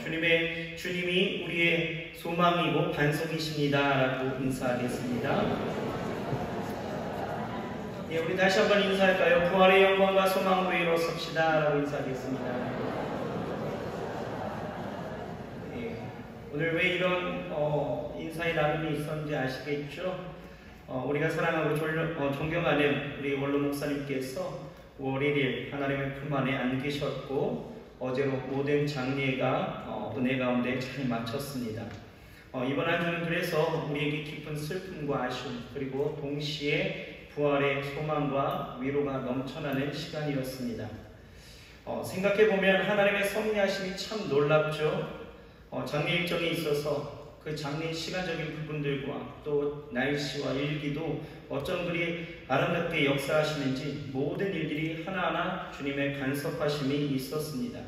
주님이 우리의 소망이고 반석이십니다 라고 인사하겠습니다. 예, 우리 다시 한번 인사할까요? 부활의 영광과 소망으로 일어섭시다 라고 인사하겠습니다. 예, 오늘 왜 이런 인사의 나눔이 있었는지 아시겠죠? 우리가 사랑하고 존경하는 우리 원로 목사님께서 5월 1일 하나님의 품 안에 안 계셨고 어제로 모든 장례가 은혜 가운데 잘 마쳤습니다. 이번 한 주는 그래서 우리에게 깊은 슬픔과 아쉬움 그리고 동시에 부활의 소망과 위로가 넘쳐나는 시간이었습니다. 생각해보면 하나님의 섭리하심이 참 놀랍죠. 장례 일정에 있어서 그 장례 시간적인 부분들과 또 날씨와 일기도 어쩜 그리 아름답게 역사하시는지 모든 일들이 하나하나 주님의 간섭하심이 있었습니다.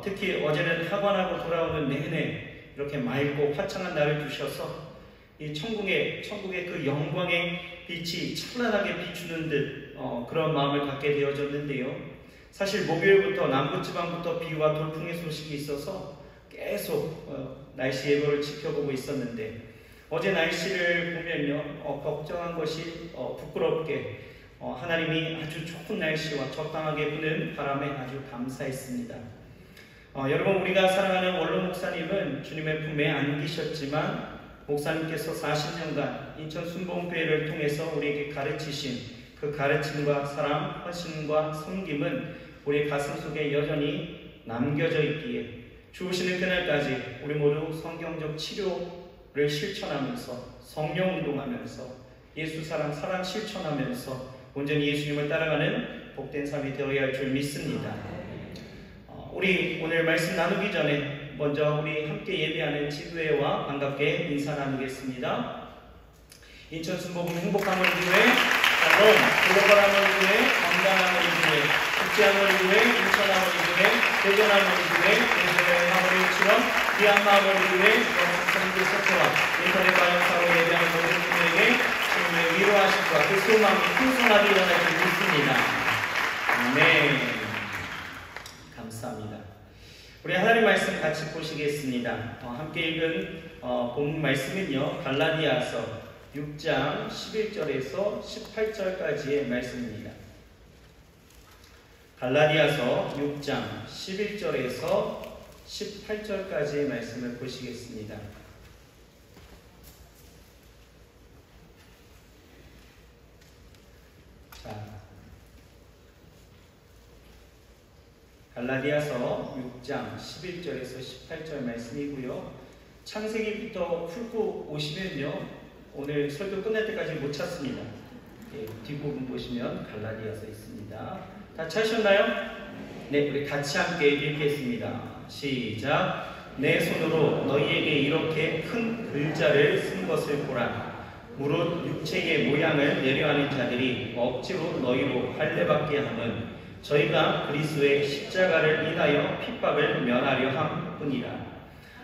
특히 어제는 하관하고 돌아오는 내내 이렇게 맑고 화창한 날을 주셔서 이 천국의 그 영광의 빛이 찬란하게 비추는 듯 그런 마음을 갖게 되어졌는데요. 사실 목요일부터 남부지방부터 비와 돌풍의 소식이 있어서 계속 날씨 예보를 지켜보고 있었는데 어제 날씨를 보면요 걱정한 것이 부끄럽게 하나님이 아주 좋은 날씨와 적당하게 부는 바람에 아주 감사했습니다. 여러분, 우리가 사랑하는 원로 목사님은 주님의 품에 안기셨지만 목사님께서 40년간 인천 순복음교회를 통해서 우리에게 가르치신 그 가르침과 사랑, 헌신과 섬김은 우리 가슴 속에 여전히 남겨져 있기에 죽으시는 그날까지 우리 모두 성경적 치료를 실천하면서 성령 운동하면서 예수 사랑 실천하면서 온전히 예수님을 따라가는 복된 삶이 되어야 할 줄 믿습니다. 우리 오늘 말씀 나누기 전에 먼저 우리 함께 예배하는 지도회와 반갑게 인사 나누겠습니다. 인천 순복음 행복하모니교회, 샬롬 글로벌하모니교회, 건강하모니교회, 국제하모니교회, 인천하모니교회, 대전하모니교회, 대전하모니처럼 기안마하모니교회, 영국성교 세트와 인터넷 방역사로 예배하는 모든 분들에게 주님의 위로하심과 그 소망이 풍성하게 일어날 줄 믿습니다. 아멘. 감사합니다. 우리 하나님 말씀 같이 보시겠습니다. 함께 읽은 본 말씀은요, 갈라디아서 6장 11절에서 18절까지의 말씀입니다. 갈라디아서 6장 11절에서 18절까지의 말씀을 보시겠습니다. 자, 갈라디아서 6장 11절에서 18절 말씀이고요. 창세기부터 훑고 오시면요, 오늘 설교 끝날 때까지 못 찾습니다. 예, 뒷부분 보시면 갈라디아서 있습니다. 다 찾으셨나요? 네, 우리 같이 함께 읽겠습니다. 시작. 내 손으로 너희에게 이렇게 큰 글자를 쓴 것을 보라. 무릇 육체의 모양을 내려하는 자들이 억지로 너희로 할례받게 하면 저희가 그리스도의 십자가를 인하여 핍박을 면하려 함뿐이라.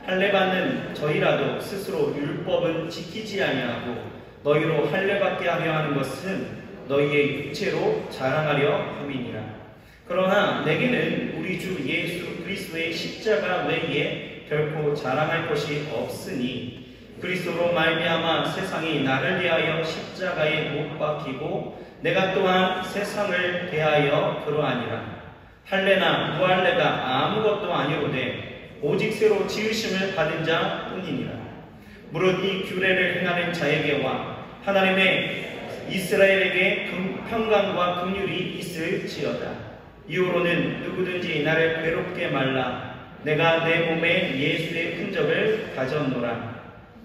할례받는 저희라도 스스로 율법은 지키지 아니하고 너희로 할례받게 하려 하는 것은 너희의 육체로 자랑하려 함이니라. 그러나 내게는 우리 주 예수 그리스도의 십자가 외에 결코 자랑할 것이 없으니 그리스도로 말미암아 세상이 나를 대하여 십자가에 못 박히고 내가 또한 세상을 대하여 그러하니라. 할례나 무할례가 아무것도 아니로되 오직 새로 지으심을 받은 자 뿐이니라. 무릇 이 규례를 행하는 자에게와 하나님의 이스라엘에게 평강과 긍휼이 있을지어다. 이후로는 누구든지 나를 괴롭게 말라. 내가 내 몸에 예수의 흔적을 가졌노라.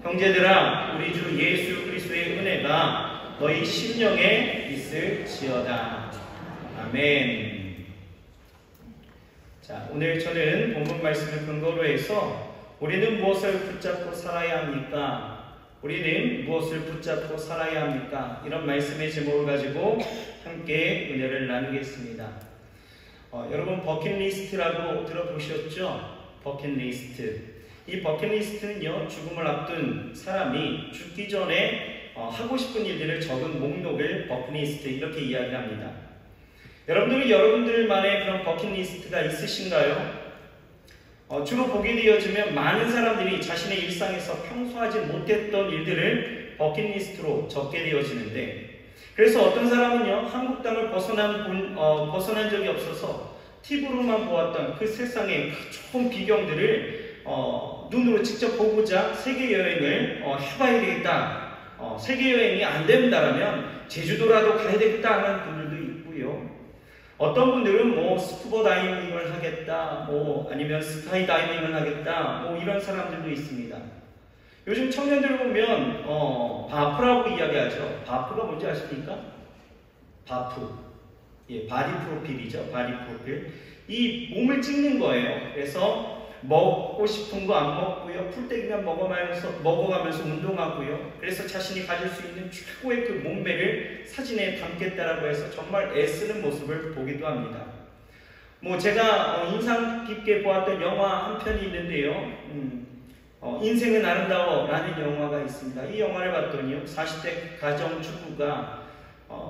형제들아, 우리 주 예수 그리스도의 은혜가 너희 심령에 있을지어다. 아멘. 자, 오늘 저는 본문 말씀을 근거로 해서 우리는 무엇을 붙잡고 살아야 합니까? 우리는 무엇을 붙잡고 살아야 합니까? 이런 말씀의 제목을 가지고 함께 은혜를 나누겠습니다. 여러분, 버킷리스트라고 들어보셨죠? 버킷리스트. 이 버킷리스트는요, 죽음을 앞둔 사람이 죽기 전에 하고 싶은 일들을 적은 목록을 버킷리스트 이렇게 이야기합니다. 여러분들은 여러분들만의 그런 버킷리스트가 있으신가요? 주로 보게 되어지면 많은 사람들이 자신의 일상에서 평소 하지 못했던 일들을 버킷리스트로 적게 되어지는데, 그래서 어떤 사람은요, 한국 땅을 벗어난 적이 없어서 TV로만 보았던 그 세상의 그 좋은 비경들을 눈으로 직접 보고자 세계 여행을 해봐야 되겠다. 세계 여행이 안 된다라면 제주도라도 가야 되겠다 하는 분들도 있고요. 어떤 분들은 뭐 스쿠버 다이빙을 하겠다, 뭐 아니면 스카이 다이빙을 하겠다, 뭐 이런 사람들도 있습니다. 요즘 청년들 보면 바프라고 이야기하죠. 바프가 뭔지 아십니까? 바프. 예, 바디 프로필이죠. 바디 프로필. 이 몸을 찍는 거예요. 그래서 먹고 싶은 거 안 먹고요. 풀떼기만 먹어가면서 운동하고요. 그래서 자신이 가질 수 있는 최고의 그 몸매를 사진에 담겠다라고 해서 정말 애쓰는 모습을 보기도 합니다. 뭐 제가 인상 깊게 보았던 영화 한 편이 있는데요. 인생은 아름다워 라는 영화가 있습니다. 이 영화를 봤더니요, 40대 가정주부가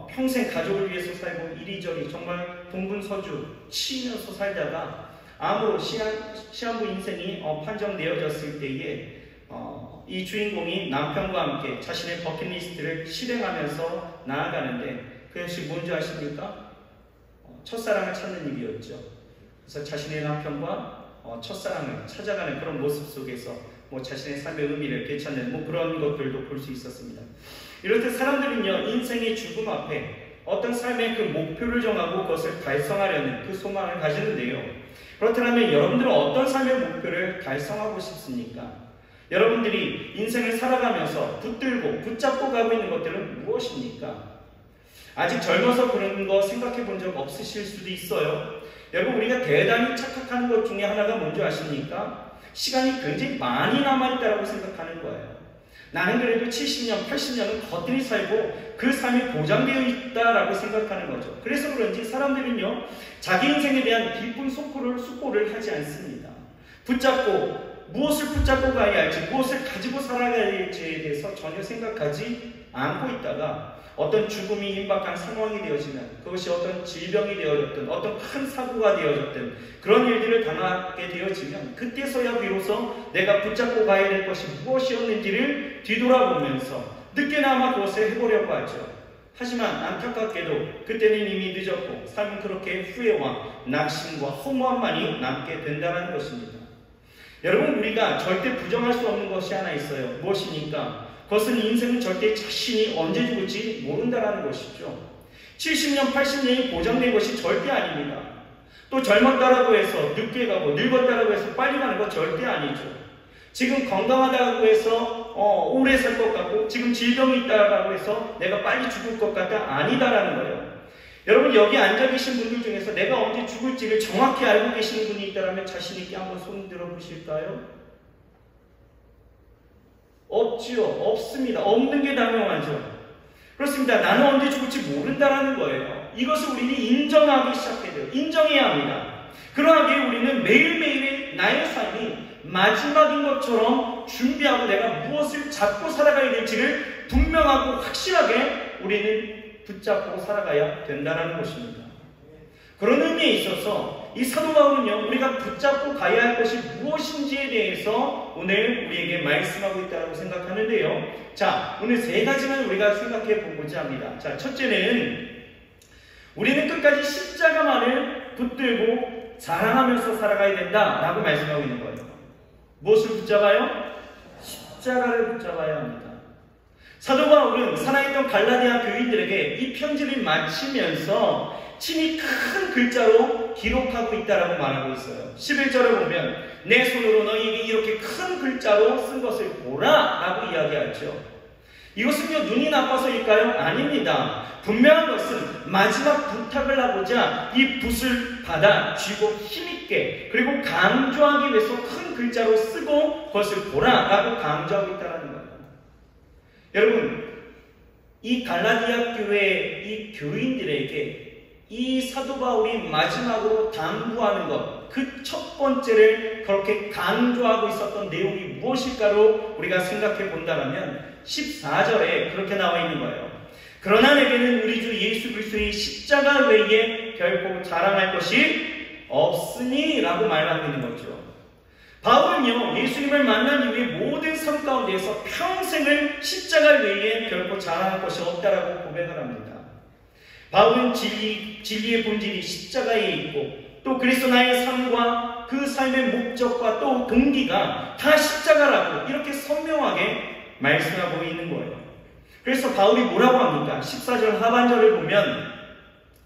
평생 가족을 위해서 살고 이리저리 정말 동분서주 치면서 살다가 암으로 시한부 인생이 판정되어졌을 때에 이 주인공이 남편과 함께 자신의 버킷리스트를 실행하면서 나아가는데, 그것이 뭔지 아십니까? 첫사랑을 찾는 일이었죠. 그래서 자신의 남편과 첫사랑을 찾아가는 그런 모습 속에서 뭐 자신의 삶의 의미를 되찾는 뭐 그런 것들도 볼 수 있었습니다. 이렇듯 사람들은요, 인생의 죽음 앞에 어떤 삶의 그 목표를 정하고 그것을 달성하려는 그 소망을 가지는데요. 그렇다면 여러분들은 어떤 삶의 목표를 달성하고 싶습니까? 여러분들이 인생을 살아가면서 붙들고 붙잡고 가고 있는 것들은 무엇입니까? 아직 젊어서 그런 거 생각해 본 적 없으실 수도 있어요. 여러분, 우리가 대단히 착각하는 것 중에 하나가 뭔지 아십니까? 시간이 굉장히 많이 남아있다고 생각하는 거예요. 나는 그래도 70년, 80년은 거뜬히 살고 그 삶이 보장되어 있다라고 생각하는 거죠. 그래서 그런지 사람들은요, 자기 인생에 대한 깊은 숙고를 하지 않습니다. 무엇을 붙잡고 가야 할지, 무엇을 가지고 살아가야 할지에 대해서 전혀 생각하지 않고 있다가 어떤 죽음이 임박한 상황이 되어지면, 그것이 어떤 질병이 되어졌든 어떤 큰 사고가 되어졌든 그런 일들을 당하게 되어지면, 그때서야 비로소 내가 붙잡고 가야 될 것이 무엇이었는지를 뒤돌아보면서 늦게나마 그것을 해보려고 하죠. 하지만 안타깝게도 그때는 이미 늦었고 삶은 그렇게 후회와 낙심과 허무함만이 남게 된다는 것입니다. 여러분, 우리가 절대 부정할 수 없는 것이 하나 있어요. 무엇입니까? 그것은 인생은 절대 자신이 언제 죽을지 모른다는 것이죠. 70년, 80년이 보장된 것이 절대 아닙니다. 또 젊었다라고 해서 늦게 가고 늙었다라고 해서 빨리 가는 것 절대 아니죠. 지금 건강하다고 해서 오래 살 것 같고, 지금 질병이 있다라고 해서 내가 빨리 죽을 것 같다, 아니다라는 거예요. 여러분, 여기 앉아 계신 분들 중에서 내가 언제 죽을지를 정확히 알고 계시는 분이 있다면 자신 있게 한번 손 들어 보실까요? 없지요. 없습니다. 없는 게 당연하죠. 그렇습니다. 나는 언제 죽을지 모른다라는 거예요. 이것을 우리는 인정하기 시작해야 돼요. 인정해야 합니다. 그러하기에 우리는 매일매일의 나의 삶이 마지막인 것처럼 준비하고 내가 무엇을 잡고 살아가야 될지를 분명하고 확실하게 우리는 붙잡고 살아가야 된다는 것입니다. 그런 의미에 있어서 이 사도 바울은요, 우리가 붙잡고 가야 할 것이 무엇인지에 대해서 오늘 우리에게 말씀하고 있다고 생각하는데요. 자, 오늘 세 가지만 우리가 생각해 보고자 합니다. 자, 첫째는 우리는 끝까지 십자가만을 붙들고 자랑하면서 살아가야 된다라고 말씀하고 있는 거예요. 무엇을 붙잡아요? 십자가를 붙잡아야 합니다. 사도 바울은 살아있던 갈라디아 교인들에게 이 편지를 마치면서 친히 큰 글자로 기록하고 있다라고 말하고 있어요. 11절을 보면 내 손으로 너희에게 이렇게 큰 글자로 쓴 것을 보라 라고 이야기하죠. 이것은요, 눈이 나빠서일까요? 아닙니다. 분명한 것은 마지막 부탁을 하고자 이 붓을 받아 쥐고 힘있게, 그리고 강조하기 위해서 큰 글자로 쓰고 그것을 보라 라고 강조하고 있다는 거예요. 여러분, 이 갈라디아 교회 이 교인들에게 이 사도 바울이 마지막으로 당부하는 것, 그 첫 번째를 그렇게 강조하고 있었던 내용이 무엇일까로 우리가 생각해 본다면 14절에 그렇게 나와 있는 거예요. 그러나 내게는 우리 주 예수 그리스도의 십자가 외에 결코 자랑할 것이 없으니 라고 말하고 있는 거죠. 바울은요, 예수님을 만난 이후에 모든 삶 가운데에서 평생을 십자가 외에 결코 자랑할 것이 없다라고 고백을 합니다. 바울은 진리의 본질이 십자가에 있고 또 그리스도나의 삶과 그 삶의 목적과 또 동기가 다 십자가라고 이렇게 선명하게 말씀하고 있는 거예요. 그래서 바울이 뭐라고 합니까? 14절 하반절을 보면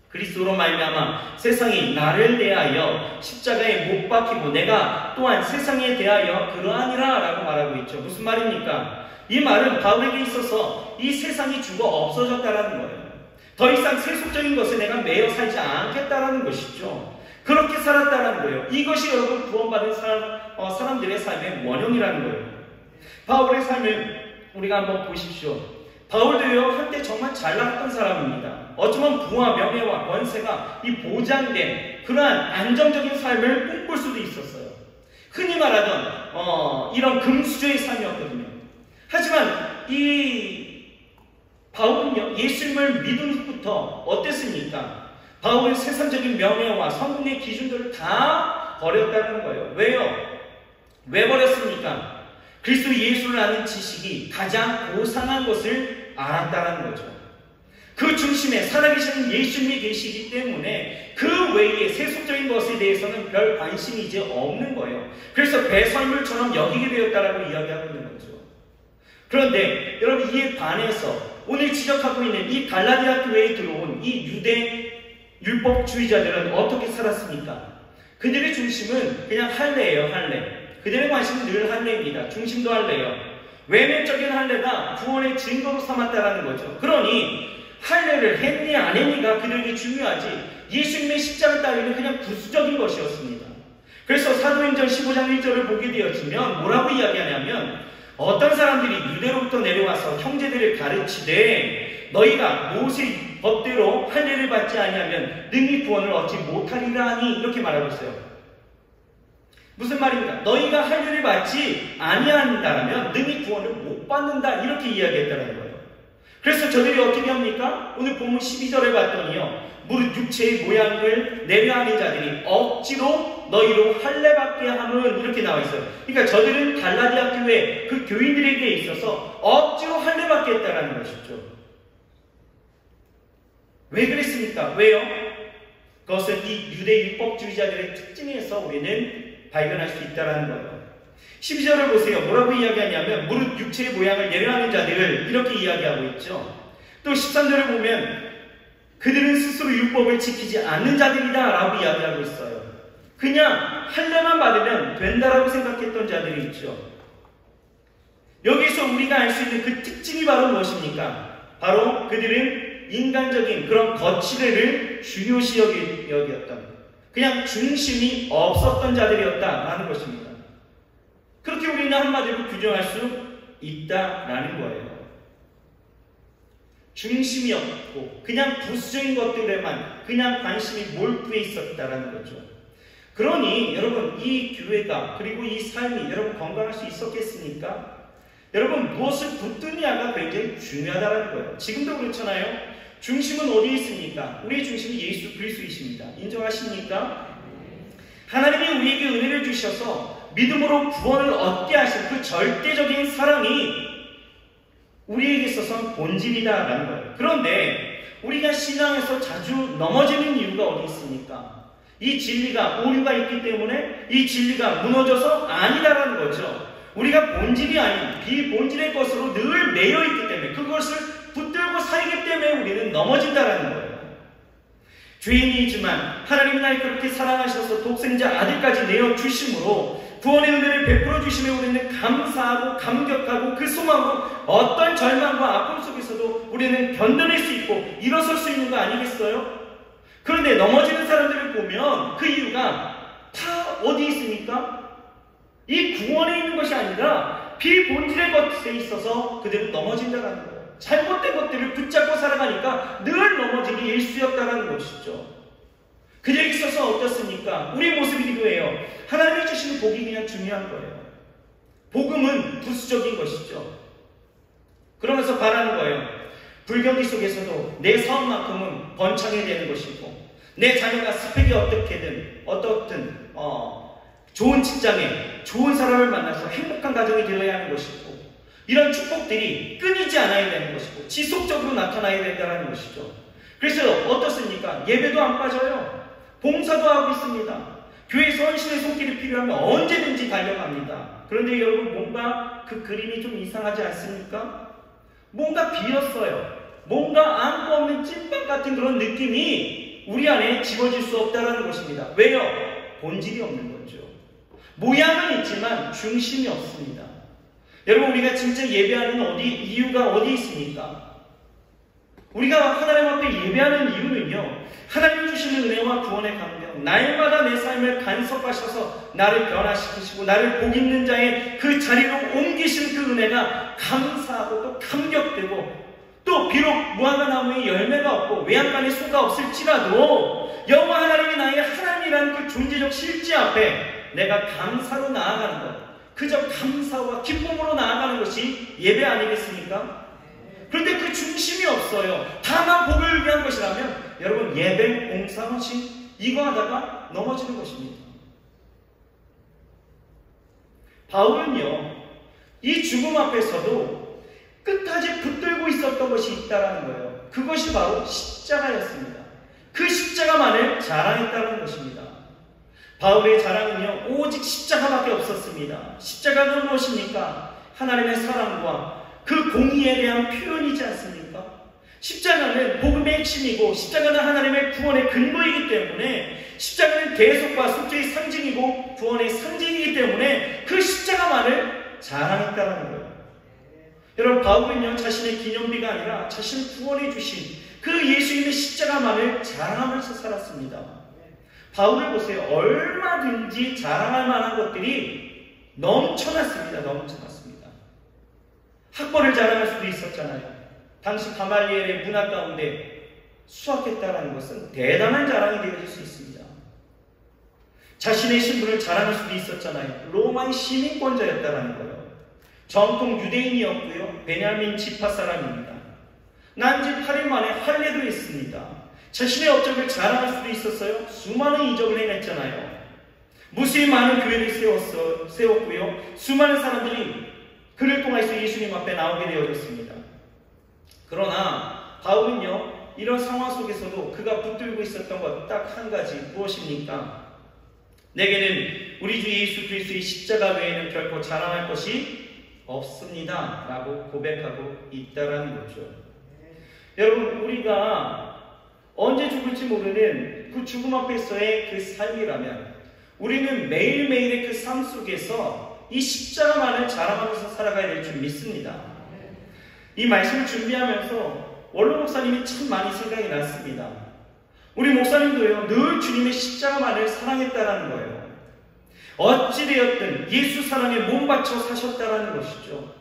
그리스도로 말미암아 세상이 나를 대하여 십자가에 못 박히고 내가 또한 세상에 대하여 그러하니라 라고 말하고 있죠. 무슨 말입니까? 이 말은 바울에게 있어서 이 세상이 죽어 없어졌다라는 거예요. 더 이상 세속적인 것에 내가 매여 살지 않겠다라는 것이죠. 그렇게 살았다라는 거예요. 이것이 여러분 구원받은 사람들의 삶의 원형이라는 거예요. 바울의 삶을 우리가 한번 보십시오. 바울도요, 한때 정말 잘 나갔던 사람입니다. 어쩌면 부와 명예와 권세가 이 보장된 그러한 안정적인 삶을 꿈꿀 수도 있었어요. 흔히 말하던 이런 금수저의 삶이었거든요. 하지만 이 바울은요, 예수님을 믿은 후부터 어땠습니까? 바울은 세상적인 명예와 성공의 기준들을 다 버렸다는 거예요. 왜요? 왜 버렸습니까? 그리스도 예수를 아는 지식이 가장 고상한 것을 알았다는 거죠. 그 중심에 살아계시는 예수님이 계시기 때문에 그 외에 세속적인 것에 대해서는 별 관심이 이제 없는 거예요. 그래서 배설물처럼 여기게 되었다라고 이야기하고 있는 거죠. 그런데 여러분, 이에 반해서 오늘 지적하고 있는 이 갈라디아 교회에 들어온 이 유대 율법주의자들은 어떻게 살았습니까? 그들의 중심은 그냥 할례예요, 할례. 그들의 관심은 늘 할례입니다. 중심도 할례예요. 외면적인 할례가 구원의 증거로 삼았다라는 거죠. 그러니 할례를 했니 안 했니가 그들에게 중요하지 예수님의 십자가 따위는 그냥 부수적인 것이었습니다. 그래서 사도행전 15장 1절을 보게 되어지면 뭐라고 이야기하냐면 어떤 사람들이 유대로부터 내려와서 형제들을 가르치되 너희가 모세 법대로 할례를 받지 아니하면 능히 구원을 얻지 못하리라 하니 이렇게 말하고 있어요. 무슨 말입니까? 너희가 할례를 받지 아니한다면 능히 구원을 못 받는다 이렇게 이야기했다는 거예요. 그래서 저들이 어떻게 합니까? 오늘 본문 12절에 봤더니요, 무릇 육체의 모양을 내려하는 자들이 억지로 너희로 할례 받게 함은 이렇게 나와 있어요. 그러니까 저들은 갈라디아 교회 그 교인들에게 있어서 억지로 할례 받게 했다는 것이죠. 왜 그랬습니까? 왜요? 그것은 이 유대 율법주의자들의 특징에서 우리는 발견할 수 있다는 거예요. 12절을 보세요. 뭐라고 이야기하냐면 무릇 육체의 모양을 내려하는 자들을 이렇게 이야기하고 있죠. 또 13절을 보면 그들은 스스로 율법을 지키지 않는 자들이다 라고 이야기하고 있어요. 그냥 할례만 받으면 된다라고 생각했던 자들이 있죠. 여기서 우리가 알 수 있는 그 특징이 바로 무엇입니까? 바로 그들은 인간적인 그런 거칠애를 중요시 여겼던, 그냥 중심이 없었던 자들이었다라는 것입니다. 그렇게 우리는 한마디로 규정할 수 있다라는 거예요. 중심이 없고 그냥 부수적인 것들에만 그냥 관심이 몰두해 있었다라는 거죠. 그러니 여러분, 이 교회가 그리고 이 삶이 여러분 건강할 수 있었겠습니까? 여러분, 무엇을 붙드느냐가 굉장히 중요하다는 거예요. 지금도 그렇잖아요. 중심은 어디에 있습니까? 우리의 중심이 예수 그리스도이십니다. 인정하십니까? 하나님이 우리에게 은혜를 주셔서 믿음으로 구원을 얻게 하신 그 절대적인 사랑이 우리에게 있어서는 본질이다라는 거예요. 그런데 우리가 신앙에서 자주 넘어지는 이유가 어디 있습니까? 이 진리가 오류가 있기 때문에 이 진리가 무너져서 아니다라는 거죠. 우리가 본질이 아닌 비본질의 것으로 늘 매여 있기 때문에 그것을 붙들고 살기 때문에 우리는 넘어진다라는 거예요. 죄인이지만 하나님이 날 그렇게 사랑하셔서 독생자 아들까지 내어주심으로 구원의 은혜를 베풀어 주심에 우리는 감사하고 감격하고 그 소망으로 어떤 절망과 아픔 속에서도 우리는 견뎌낼 수 있고 일어설 수 있는 거 아니겠어요? 그런데 넘어지는 사람들을 보면 그 이유가 다 어디 있습니까? 이 구원에 있는 것이 아니라 비본질의 것에 있어서 그들은 넘어진다는 거예요. 잘못된 것들을 붙잡고 살아가니까 늘 넘어지기 일쑤였다는 것이죠. 그들에게 있어서 어떻습니까? 우리 모습이기도 해요. 하나님이 주시는 복이 그냥 중요한 거예요. 복음은 부수적인 것이죠. 그러면서 바라는 거예요. 불경기 속에서도 내 사업만큼은 번창해야 되는 것이고 내 자녀가 스펙이 어떻든 좋은 직장에 좋은 사람을 만나서 행복한 가정이 되어야 하는 것이고, 이런 축복들이 끊이지 않아야 되는 것이고 지속적으로 나타나야 된다는 것이죠. 그래서 어떻습니까? 예배도 안 빠져요. 봉사도 하고 있습니다. 교회에서 헌신의 손길이 필요하면 언제든지 달려갑니다. 그런데 여러분, 뭔가 그 그림이 좀 이상하지 않습니까? 뭔가 비었어요. 뭔가 안고 없는 찐빵 같은 그런 느낌이 우리 안에 집어질 수 없다는 것입니다. 왜요? 본질이 없는 거죠. 모양은 있지만 중심이 없습니다. 여러분, 우리가 진짜 예배하는 이유가 어디 있습니까? 우리가 하나님 앞에 예배하는 이유는요, 하나님 주시는 은혜와 구원의 감격, 날마다 내 삶을 간섭하셔서 나를 변화시키시고 나를 복 있는 자의 그 자리로 옮기신 그 은혜가 감사하고 또 감격되고, 또 비록 무화과 나무에 열매가 없고 외양간에 소가 없을지라도 여호와 하나님이 나의 하나님이라는 그 존재적 실제 앞에 내가 감사로 나아가는 것, 그저 감사와 기쁨으로 나아가는 것이 예배 아니겠습니까? 그런데 그 중심이 없어요. 다만 복을 위한 것이라면 여러분, 예배, 봉사, 헌신 이거 하다가 넘어지는 것입니다. 바울은요, 이 죽음 앞에서도 끝까지 붙들고 있었던 것이 있다는 거예요. 그것이 바로 십자가였습니다. 그 십자가만을 자랑했다는 것입니다. 바울의 자랑은요, 오직 십자가밖에 없었습니다. 십자가는 무엇입니까? 하나님의 사랑과 그 공의에 대한 표현이지 않습니까? 십자가는 복음의 핵심이고, 십자가는 하나님의 구원의 근거이기 때문에, 십자가는 대속과 속죄의 상징이고 구원의 상징이기 때문에 그 십자가만을 자랑했다는 거예요. 여러분, 바울은요, 자신의 기념비가 아니라 자신을 구원해 주신 그 예수님의 십자가만을 자랑하면서 살았습니다. 바울을 보세요. 얼마든지 자랑할 만한 것들이 넘쳐났습니다. 넘쳐났습니다. 학벌을 자랑할 수도 있었잖아요. 당시 가말리엘의 문화 가운데 수학했다는 것은 대단한 자랑이 되어질 수 있습니다. 자신의 신분을 자랑할 수도 있었잖아요. 로마의 시민권자였다는 거예요. 정통 유대인이었고요. 베냐민 지파 사람입니다. 난지 8일 만에 할례도 했습니다. 자신의 업적을 자랑할 수도 있었어요. 수많은 이적을 해냈잖아요. 무수히 많은 교회를 세웠고요. 수많은 사람들이 그를 통해서 예수님 앞에 나오게 되어졌습니다. 그러나 바울은요, 이런 상황 속에서도 그가 붙들고 있었던 것 딱 한 가지, 무엇입니까? 내게는 우리 주 예수 그리스도의 십자가 외에는 결코 자랑할 것이 없습니다 라고 고백하고 있다라는 거죠. 여러분, 우리가 언제 죽을지 모르는 그 죽음 앞에서의 그 삶이라면 우리는 매일매일의 그 삶 속에서 이 십자가만을 자랑하면서 살아가야 될 줄 믿습니다. 이 말씀을 준비하면서 원로 목사님이 참 많이 생각이 났습니다. 우리 목사님도요, 늘 주님의 십자가만을 사랑했다라는 거예요. 어찌되었든 예수 사랑에 몸바쳐 사셨다라는 것이죠.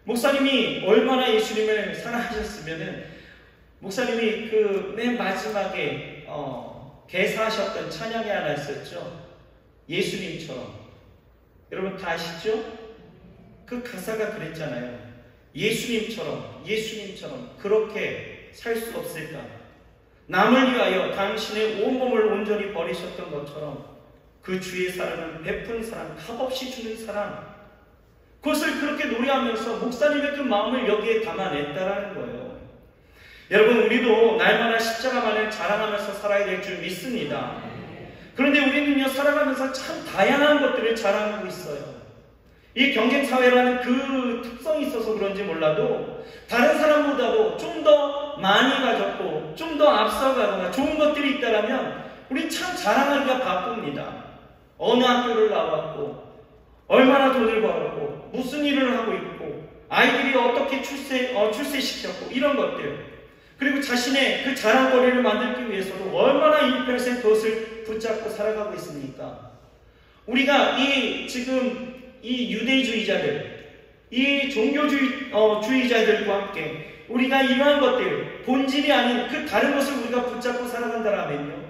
목사님이 얼마나 예수님을 사랑하셨으면은 목사님이 그 맨 마지막에 개사하셨던 찬양이 하나 있었죠. 예수님처럼. 여러분 다 아시죠? 그 가사가 그랬잖아요. 예수님처럼 그렇게 살 수 없을까? 남을 위하여 당신의 온몸을 온전히 버리셨던 것처럼 그 주의 사랑은 베푼 사랑, 값없이 주는 사랑, 그것을 그렇게 노래하면서 목사님의 그 마음을 여기에 담아냈다라는 거예요. 여러분, 우리도 날마다 십자가만을 자랑하면서 살아야 될 줄 믿습니다. 그런데 우리는요, 살아가면서 참 다양한 것들을 자랑하고 있어요. 이 경쟁사회라는 그 특성이 있어서 그런지 몰라도 다른 사람보다도 좀 더 많이 가졌고 좀 더 앞서가거나 좋은 것들이 있다면 우린 참 자랑하기가 바쁩니다. 어느 학교를 나왔고 얼마나 돈을 벌었고 무슨 일을 하고 있고 아이들이 어떻게 출세시켰고 이런 것들, 그리고 자신의 그 자랑거리를 만들기 위해서도 얼마나 일평생 그것을 붙잡고 살아가고 있습니까? 우리가 지금 이 유대주의자들, 이 종교주의자들과 함께 우리가 이러한 것들, 본질이 아닌 그 다른 것을 우리가 붙잡고 살아간다라면요,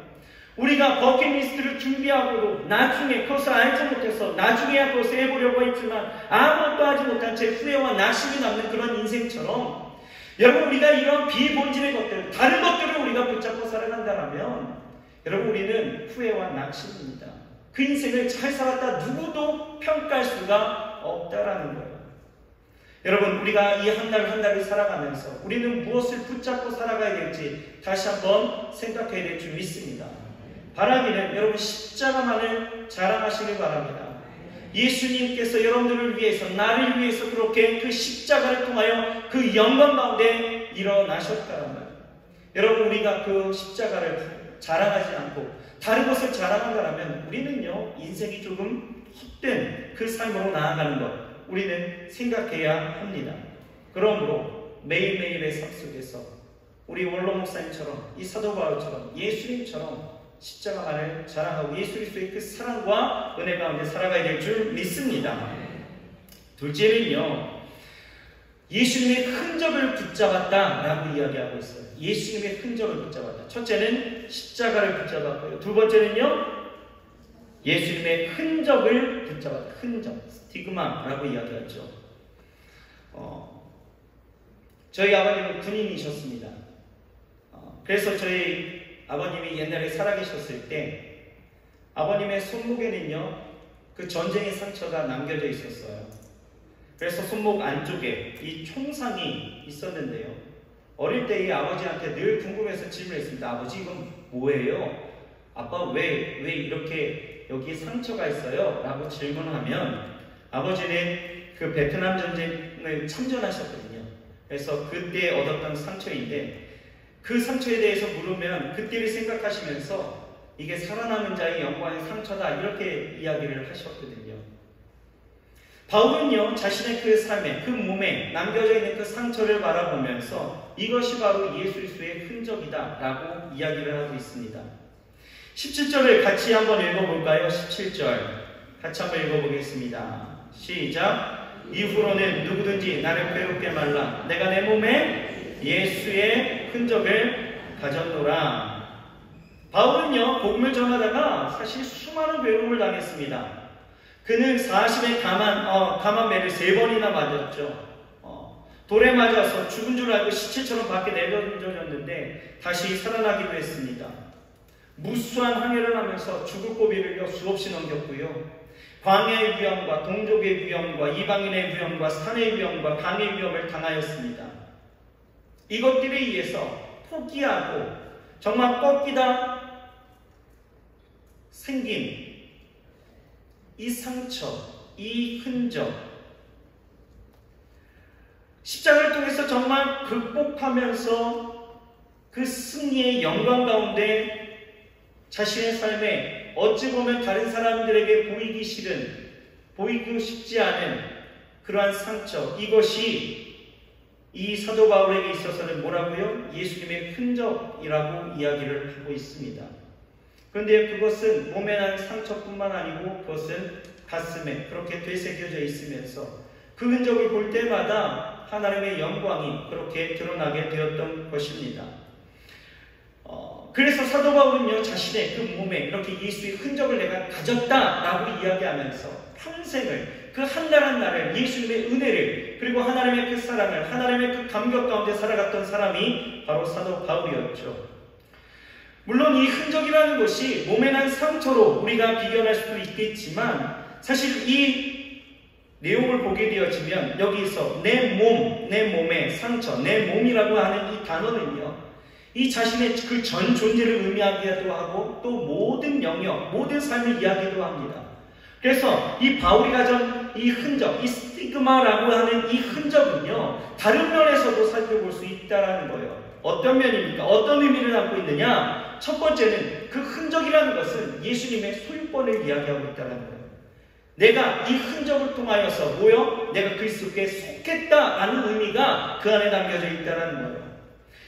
우리가 버킷리스트를 준비하고도 나중에 그것을 알지 못해서 나중에야 그것을 해보려고 했지만 아무것도 하지 못한 채 후회와 낙심이 남는 그런 인생처럼, 여러분, 우리가 이런 비본질의 것들, 다른 것들을 우리가 붙잡고 살아간다면 여러분, 우리는 후회와 낙심입니다. 그 인생을 잘 살았다 누구도 평가할 수가 없다라는 거예요. 여러분, 우리가 이 한 달 한 달을 살아가면서 우리는 무엇을 붙잡고 살아가야 될지 다시 한번 생각해야 될 줄 믿습니다. 바라기는 여러분 십자가만을 자랑하시길 바랍니다. 예수님께서 여러분들을 위해서, 나를 위해서 그렇게 그 십자가를 통하여 그 영광 가운데 일어나셨다는 거예요. 여러분, 우리가 그 십자가를 자랑하지 않고 다른 것을 자랑한다면 우리는요, 인생이 조금 헛된 그 삶으로 나아가는 것 우리는 생각해야 합니다. 그러므로 매일매일의 삶 속에서 우리 원로 목사님처럼, 이 사도 바울처럼, 예수님처럼 십자가만을 자랑하고 예수 그리스도의 그 사랑과 은혜 가운데 살아가야 될 줄 믿습니다. 둘째는요, 예수님의 흔적을 붙잡았다라고 이야기하고 있어요. 예수님의 흔적을 붙잡았다. 첫째는 십자가를 붙잡았고요. 두 번째는요, 예수님의 흔적을 붙잡았다. 흔적, 스티그마라고 이야기하죠. 저희 아버님은 군인이셨습니다. 그래서 저희 아버님이 옛날에 살아계셨을 때 아버님의 손목에는요, 그 전쟁의 상처가 남겨져 있었어요. 그래서 손목 안쪽에 이 총상이 있었는데요, 어릴 때 이 아버지한테 늘 궁금해서 질문했습니다. 아버지, 이건 뭐예요? 아빠, 왜 이렇게 여기에 상처가 있어요? 라고 질문하면 아버지는 그 베트남 전쟁을 참전하셨거든요. 그래서 그때 얻었던 상처인데 그 상처에 대해서 물으면 그때를 생각하시면서 이게 살아남은 자의 영광의 상처다, 이렇게 이야기를 하셨거든요. 바울은요, 자신의 그 삶에, 그 몸에 남겨져 있는 그 상처를 바라보면서 이것이 바로 예수 그리스도의 흔적이다 라고 이야기를 하고 있습니다. 17절을 같이 한번 읽어볼까요? 17절 같이 한번 읽어보겠습니다. 시작. 이후로는 누구든지 나를 괴롭게 말라. 내가 내 몸에 예수의 흔적을 가졌노라. 바울은요, 복음을 전하다가 사실 수많은 괴로움을 당했습니다. 그는 40의 가만매를 3번이나 맞았죠. 돌에 맞아서 죽은 줄 알고 시체처럼 밖에 내던져졌는데 다시 살아나기도 했습니다. 무수한 항해를 하면서 죽을 고비를 수없이 넘겼고요. 광야의 위험과 동족의 위험과 이방인의 위험과 산의 위험과 강의 위험을 당하였습니다. 이것들에 의해서 포기하고 정말 꺾이다 생긴 이 상처, 이 흔적, 십자가를 통해서 정말 극복하면서 그 승리의 영광 가운데 자신의 삶에 어찌 보면 다른 사람들에게 보이기 싫은, 보이기 쉽지 않은 그러한 상처, 이것이 이 사도 바울에게 있어서는 뭐라고요? 예수님의 흔적이라고 이야기를 하고 있습니다. 그런데 그것은 몸에 난 상처뿐만 아니고 그것은 가슴에 그렇게 되새겨져 있으면서 그 흔적을 볼 때마다 하나님의 영광이 그렇게 드러나게 되었던 것입니다. 그래서 사도 바울은요, 자신의 그 몸에 이렇게 예수의 흔적을 내가 가졌다라고 이야기하면서 평생을, 그 한 달 한 달을 예수님의 은혜를, 그리고 하나님의 그 사랑을, 하나님의 그 감격 가운데 살아갔던 사람이 바로 사도 바울이었죠. 물론 이 흔적이라는 것이 몸에 난 상처로 우리가 비견할 수도 있겠지만 사실 이 내용을 보게 되어지면 여기서 내 몸, 내 몸의 상처, 내 몸이라고 하는 이 단어는요, 이 자신의 그 전 존재를 의미하기도 하고 또 모든 영역, 모든 삶을 이야기도 합니다. 그래서 이 바울이 가진 이 흔적, 이 스티그마라고 하는 이 흔적은요, 다른 면에서도 살펴볼 수 있다는 거예요. 어떤 면입니까? 어떤 의미를 담고 있느냐? 첫 번째는 그 흔적이라는 것은 예수님의 소유권을 이야기하고 있다는 거예요. 내가 이 흔적을 통하여서 내가 그리스도께 속했다라는 의미가 그 안에 담겨져 있다는 거예요.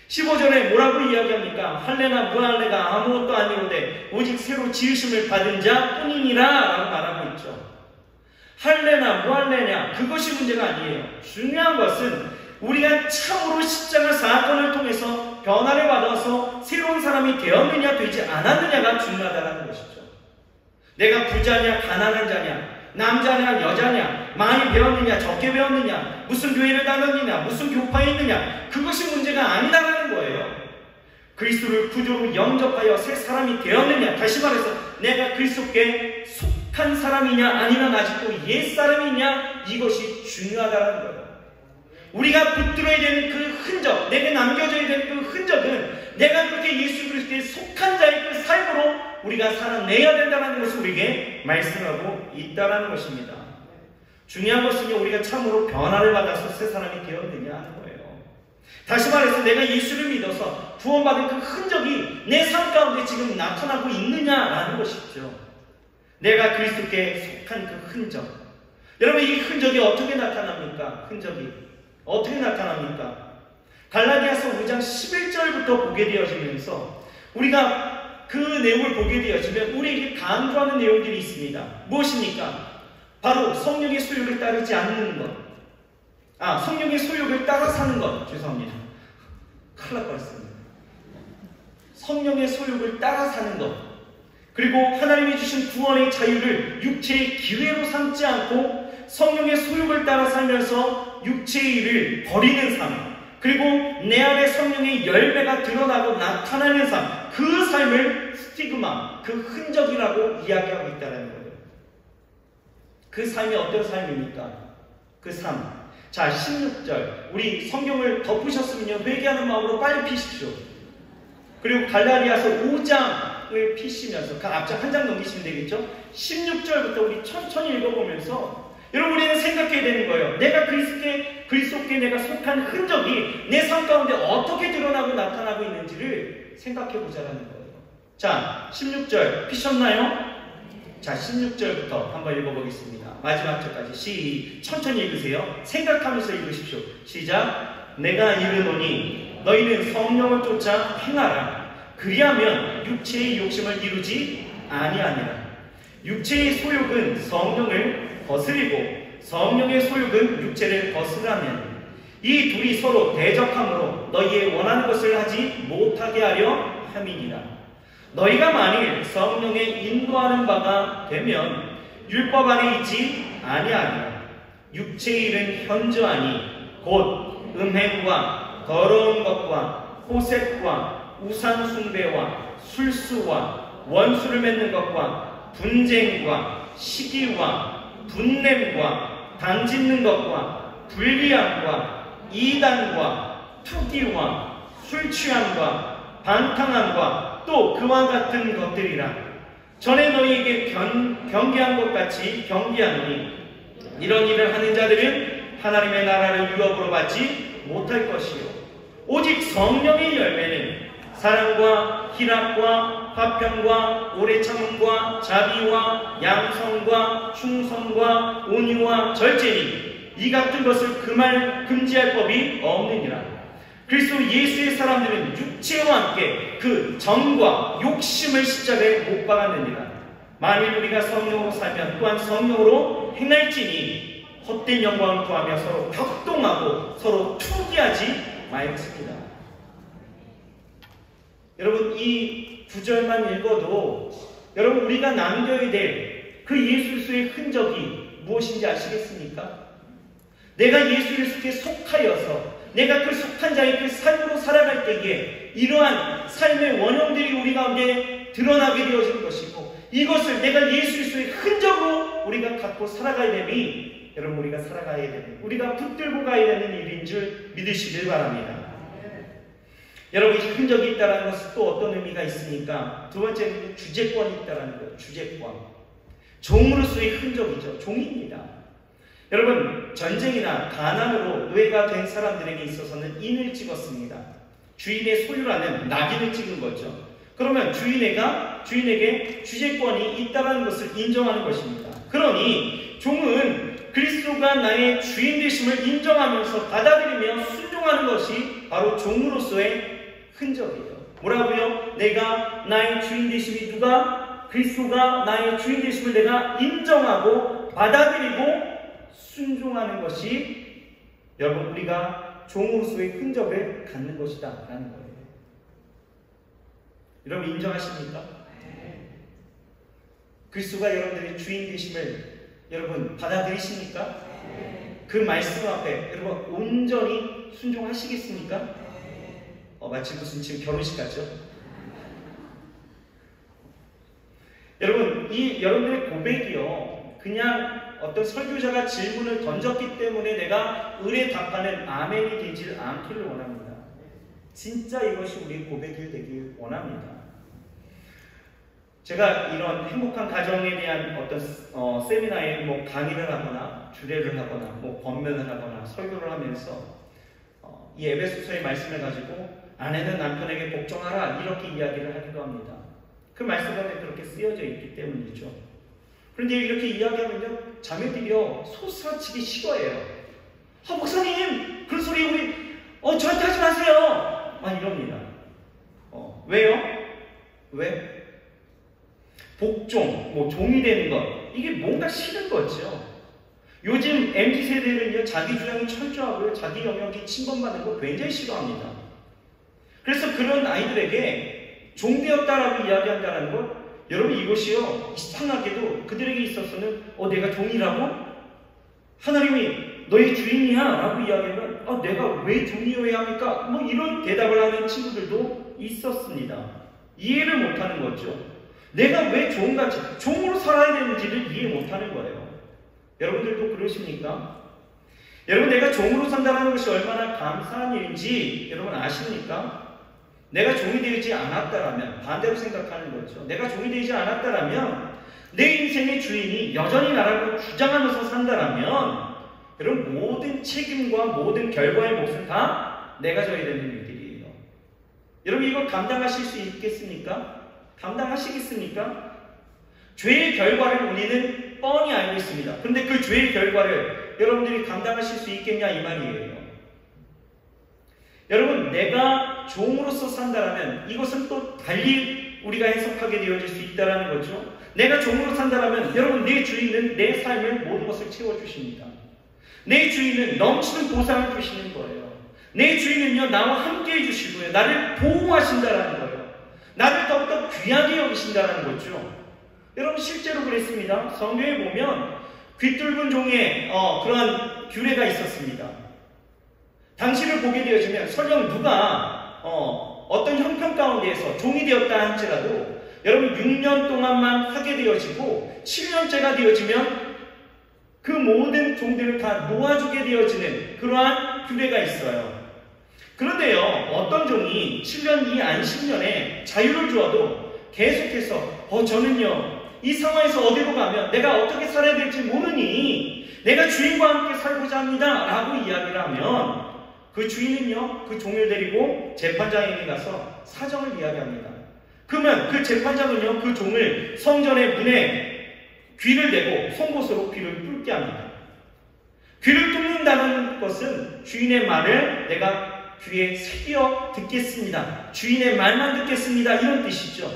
15절에 뭐라고 이야기합니까? 할례나 무할례가 아무것도 아니오되 오직 새로 지으심을 받은 자 뿐이니라 라고 말하고 있죠. 할례나 무할례냐, 그것이 문제가 아니에요. 중요한 것은 우리가 참으로 십자가 사건을 통해서 변화를 받아서 새로운 사람이 되었느냐 되지 않았느냐가 중요하다는 것이죠. 내가 부자냐 가난한 자냐, 남자냐 여자냐, 많이 배웠느냐 적게 배웠느냐, 무슨 교회를 다녔느냐, 무슨 교파에 있느냐, 그것이 문제가 아니다라는 거예요. 그리스도를 구주로 영접하여 새 사람이 되었느냐, 다시 말해서 내가 그리스도께 속한 사람이냐 아니면 아직도 옛사람이냐 이것이 중요하다는 거예요. 우리가 붙들어야 되는 그 흔적, 내게 남겨져야 되는 그 흔적은 내가 그렇게 예수 그리스도에 속한 자의 그 삶으로 우리가 살아내야 된다는 것을 우리에게 말씀하고 있다는 것입니다. 중요한 것은요, 우리가 참으로 변화를 받아서 새 사람이 되었느냐 하는 거예요. 다시 말해서 내가 예수를 믿어서 구원받은 그 흔적이 내 삶 가운데 지금 나타나고 있느냐라는 것이죠. 내가 그리스도께 속한 그 흔적. 여러분, 이 흔적이 어떻게 나타납니까? 흔적이 어떻게 나타납니까? 갈라디아서 5장 11절부터 보게 되어지면서 우리가 그 내용을 보게 되어지면 우리에게 강조하는 내용들이 있습니다. 무엇입니까? 바로 성령의 소욕을 따르지 않는 것. 성령의 소욕을 따라 사는 것. 죄송합니다. 큰일 날 뻔했습니다. 성령의 소욕을 따라 사는 것. 그리고 하나님이 주신 구원의 자유를 육체의 기회로 삼지 않고 성령의 소욕을 따라 살면서 육체의 일을 버리는 삶. 그리고 내 안에 성령의 열매가 드러나고 나타나는 삶. 그 삶을 스티그마, 그 흔적이라고 이야기하고 있다는 거예요. 그 삶이 어떤 삶입니까? 그 삶. 자, 16절. 우리 성경을 덮으셨으면요, 회개하는 마음으로 빨리 피십시오. 그리고 갈라디아서 5장을 피시면서 그 앞장 한 장 넘기시면 되겠죠? 16절부터 우리 천천히 읽어보면서 여러분, 우리는 생각해야 되는 거예요. 내가 그리스도께 내가 속한 흔적이 내 삶 가운데 어떻게 드러나고 나타나고 있는지를 생각해 보자라는 거예요. 자, 16절 피셨나요? 자, 16절부터 한번 읽어보겠습니다. 마지막 절까지 천천히 읽으세요. 생각하면서 읽으십시오. 시작. 내가 이르노니 너희는 성령을 쫓아 행하라. 그리하면 육체의 욕심을 이루지 아니하니라. 육체의 소욕은 성령을 거스리고 성령의 소욕은 육체를 거스르면 이 둘이 서로 대적함으로 너희의 원하는 것을 하지 못하게 하려 함이니라. 너희가 만일 성령의 인도하는 바가 되면 율법 안에 있지 아니하니라. 육체의 일은 현저하니 곧 음행과 더러운 것과 호색과 우상 숭배와 술수와 원수를 맺는 것과 분쟁과 시기와 분냄과 당짓는 것과 불리함과 이단과 투기와 술취함과 방탕함과 또 그와 같은 것들이라. 전에 너희에게 경계한 것 같이 경계하노니 이런 일을 하는 자들은 하나님의 나라를 유업으로 받지 못할 것이요 오직 성령의 열매는 사랑과 희락과 화평과 오래 참음과 자비와 양성과 충성과 온유와 절제니 이 같은 것을 금지할 법이 없느니라. 그리스도 예수의 사람들은 육체와 함께 그 정과 욕심을 십자가에 못 박았느니라. 만일 우리가 성령으로 살면 또한 성령으로 행할지니 헛된 영광을 구하며 서로 격동하고 서로 투기하지 말지니라. 여러분, 이 구절만 읽어도 여러분, 우리가 남겨야 될 그 예수 그리스도의 흔적이 무엇인지 아시겠습니까? 내가 예수 그리스도께 속하여서 내가 그 속한 자의 그 삶으로 살아갈 때에 이러한 삶의 원형들이 우리 가운데 드러나게 되어지는 것이고, 이것을 내가 예수 그리스도의 흔적으로 우리가 갖고 살아가야 되니 여러분, 우리가 살아가야 되는, 우리가 붙들고 가야 되는 일인 줄 믿으시길 바랍니다. 여러분, 이 흔적이 있다는 것은 또 어떤 의미가 있습니까? 두 번째는 주제권이 있다는 거예요. 주제권. 종으로서의 흔적이죠. 종입니다. 여러분, 전쟁이나 가난으로 노예가 된 사람들에게 있어서는 인을 찍었습니다. 주인의 소유라는 낙인을 찍은 거죠. 그러면 주인에게 주제권이 있다는 것을 인정하는 것입니다. 그러니 종은 그리스도가 나의 주인 되심을 인정하면서 받아들이며 순종하는 것이 바로 종으로서의 흔적이에요. 뭐라고요? 내가 나의 주인 되심이 그리스도가 나의 주인 되심을 내가 인정하고 받아들이고 순종하는 것이 여러분, 우리가 종으로서의 흔적을 갖는 것이다 라는 거예요. 여러분, 인정하십니까? 그리스도가 여러분들의 주인 되심을 여러분 받아들이십니까? 그 말씀 앞에 여러분 온전히 순종하시겠습니까? 마치 무슨 지금 결혼식 같죠? 여러분, 이 여러분들의 고백이요, 그냥 어떤 설교자가 질문을 던졌기 때문에 내가 의뢰 답하는 아멘이 되지 않기를 원합니다. 진짜 이것이 우리의 고백이 되길 원합니다. 제가 이런 행복한 가정에 대한 어떤 세미나에 뭐 강의를 하거나 주례를 하거나 뭐 권면을 하거나 설교를 하면서 이 에베소서의 말씀을 가지고 아내는 남편에게 복종하라 이렇게 이야기를 하기도 합니다. 그 말씀 가운데 그렇게 쓰여져 있기 때문이죠. 그런데 이렇게 이야기하면요, 자매들이요 소스라치기 싫어해요. 목사님 그런 소리 우리 저한테 하지 마세요. 이럽니다. 왜요? 왜? 복종, 뭐 종이 되는 것, 이게 뭔가 싫은 거죠. 요즘 MZ세대는요, 자기 주장이 철저하고요, 자기 영역이 침범받는 거 굉장히 싫어합니다. 그래서 그런 아이들에게 종되었다라고 이야기한다는 것, 여러분 이것이요, 이상하게도 그들에게 있어서는 내가 종이라고? 하나님이 너의 주인이야 라고 이야기하면 내가 왜 종이어야 합니까? 뭐 이런 대답을 하는 친구들도 있었습니다. 이해를 못하는 거죠. 내가 왜 종같이 종으로 살아야 되는지를 이해 못하는 거예요. 여러분들도 그러십니까? 여러분, 내가 종으로 산다는 것이 얼마나 감사한 일인지 여러분 아십니까? 내가 종이 되지 않았다라면, 반대로 생각하는 거죠. 내가 종이 되지 않았다라면 내 인생의 주인이 여전히 나라고 주장하면서 산다라면 여러분, 모든 책임과 모든 결과의 몫은 다 내가 져야 되는 일들이에요. 여러분, 이거 감당하실 수 있겠습니까? 감당하시겠습니까? 죄의 결과를 우리는 뻔히 알고 있습니다. 그런데 그 죄의 결과를 여러분들이 감당하실 수 있겠냐 이 말이에요. 여러분, 내가 종으로서 산다라면 이것은 또 달리 우리가 해석하게 되어질 수 있다는 거죠. 내가 종으로 산다라면 여러분, 내 주인은 내 삶의 모든 것을 채워주십니다. 내 주인은 넘치는 보상을 주시는 거예요. 내 주인은요, 나와 함께 해주시고요, 나를 보호하신다라는 거예요. 나를 더욱더 귀하게 여기신다는 거죠. 여러분, 실제로 그랬습니다. 성경에 보면 귀뚫은 종의 그러한 규례가 있었습니다. 당시를 보게 되어지면 설령 누가 어떤 형편 가운데에서 종이 되었다 할지라도 여러분 6년 동안만 하게 되어지고 7년째가 되어지면 그 모든 종들을 다 놓아주게 되어지는 그러한 규례가 있어요. 그런데요, 어떤 종이 7년 이 안식년에 자유를 주어도 계속해서 저는요 이 상황에서 어디로 가면 내가 어떻게 살아야 될지 모르니 내가 주인과 함께 살고자 합니다 라고 이야기를 하면 그 주인은요 그 종을 데리고 재판장에게 가서 사정을 이야기합니다. 그러면 그 재판장은요 그 종을 성전의 문에 귀를 대고 송곳으로 귀를 뚫게 합니다. 귀를 뚫는다는 것은 주인의 말을 내가 귀에 새겨 듣겠습니다. 주인의 말만 듣겠습니다. 이런 뜻이죠.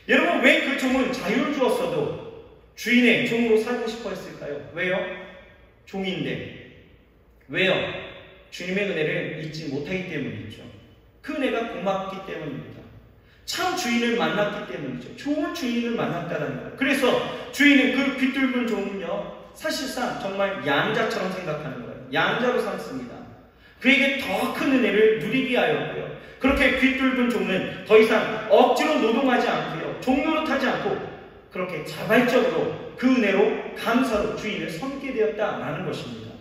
여러분, 왜 그 종은 자유를 주었어도 주인의 종으로 살고 싶어 했을까요? 왜요? 종인데. 왜요? 주님의 은혜를 잊지 못하기 때문이죠. 그 은혜가 고맙기 때문입니다. 참 주인을 만났기 때문이죠. 좋은 주인을 만났다는 거예요. 그래서 주인은 그 귀뚫은 종은요 사실상 정말 양자처럼 생각하는 거예요. 양자로 삼습니다. 그에게 더 큰 은혜를 누리게 하였고요. 그렇게 귀뚫은 종은 더 이상 억지로 노동하지 않고요, 종노릇하지 않고 그렇게 자발적으로 그 은혜로 감사로 주인을 섬기게 되었다라는 것입니다.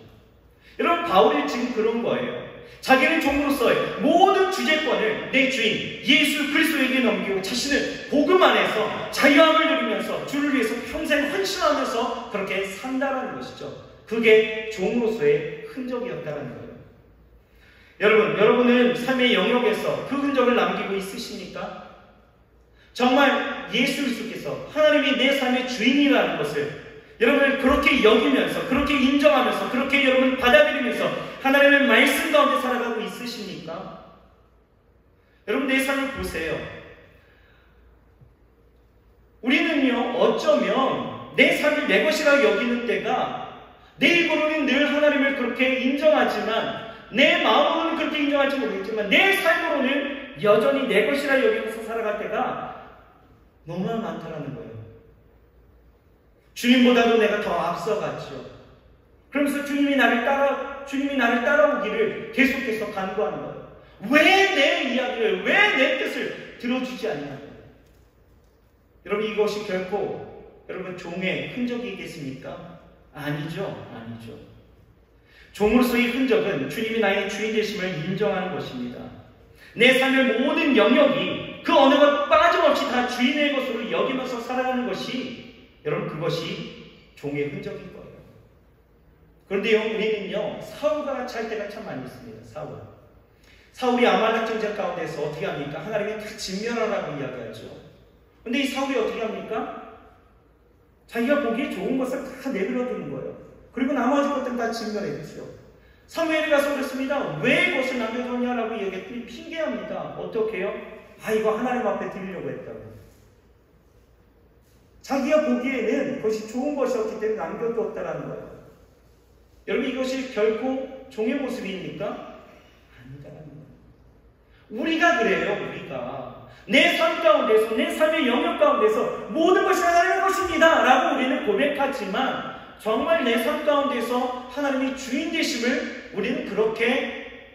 여러분, 바울이 지금 그런 거예요. 자기는 종으로서의 모든 주재권을 내 주인 예수 그리스도에게 넘기고 자신은 복음 안에서 자유함을 누리면서 주를 위해서 평생 헌신하면서 그렇게 산다라는 것이죠. 그게 종으로서의 흔적이었다는 거예요. 여러분은 삶의 영역에서 그 흔적을 남기고 있으십니까? 정말 예수 그리스도께서 하나님이 내 삶의 주인이라는 것을 여러분을 그렇게 여기면서, 그렇게 인정하면서, 그렇게 여러분 받아들이면서 하나님의 말씀 가운데 살아가고 있으십니까? 여러분, 내 삶을 보세요. 우리는요, 어쩌면 내 삶을 내 것이라 여기는 때가 내 입으로는 늘 하나님을 그렇게 인정하지만 내 마음으로는 그렇게 인정할지 모르겠지만 내 삶으로는 여전히 내 것이라 여기면서 살아갈 때가 너무나 많다는 거예요. 주님보다도 내가 더 앞서갔죠. 그러면서 주님이 나를 따라오기를 계속해서 간구하는 거예요. 왜 내 이야기를, 왜 내 뜻을 들어주지 않냐고. 여러분 이것이 결코 여러분 종의 흔적이겠습니까? 아니죠. 아니죠. 종으로서의 흔적은 주님이 나의 주인 되심을 인정하는 것입니다. 내 삶의 모든 영역이 그 어느 것 빠짐없이 다 주인의 것으로 여기면서 살아가는 것이 여러분 그것이 종의 흔적인 거예요. 그런데요 우리는요 사울과 같이 할 때가 참 많이 있습니다. 사울이 아말렉 전쟁 가운데서 어떻게 합니까? 하나님이 다 진멸하라고 이야기하죠. 근데 이 사울이 어떻게 합니까? 자기가 보기에 좋은 것을 다 내버려두는 거예요. 그리고 나머지 것들은 다 진멸했죠. 사무엘이 가서 그랬습니다. 왜 그것을 남겨뒀냐라고 얘기했더니 핑계합니다. 어떻게 해요? 이거 하나님 앞에 드리려고 했다고. 자기가 보기에는 그것이 좋은 것이었기 때문에 남겨두었다라는 거예요. 여러분 이것이 결코 종의 모습입니까? 아니다라는 거예요. 우리가 그래요. 우리가 내 삶 가운데서 내 삶의 영역 가운데서 모든 것이 하나님의 것입니다 라고 우리는 고백하지만 정말 내 삶 가운데서 하나님이 주인 되심을 우리는 그렇게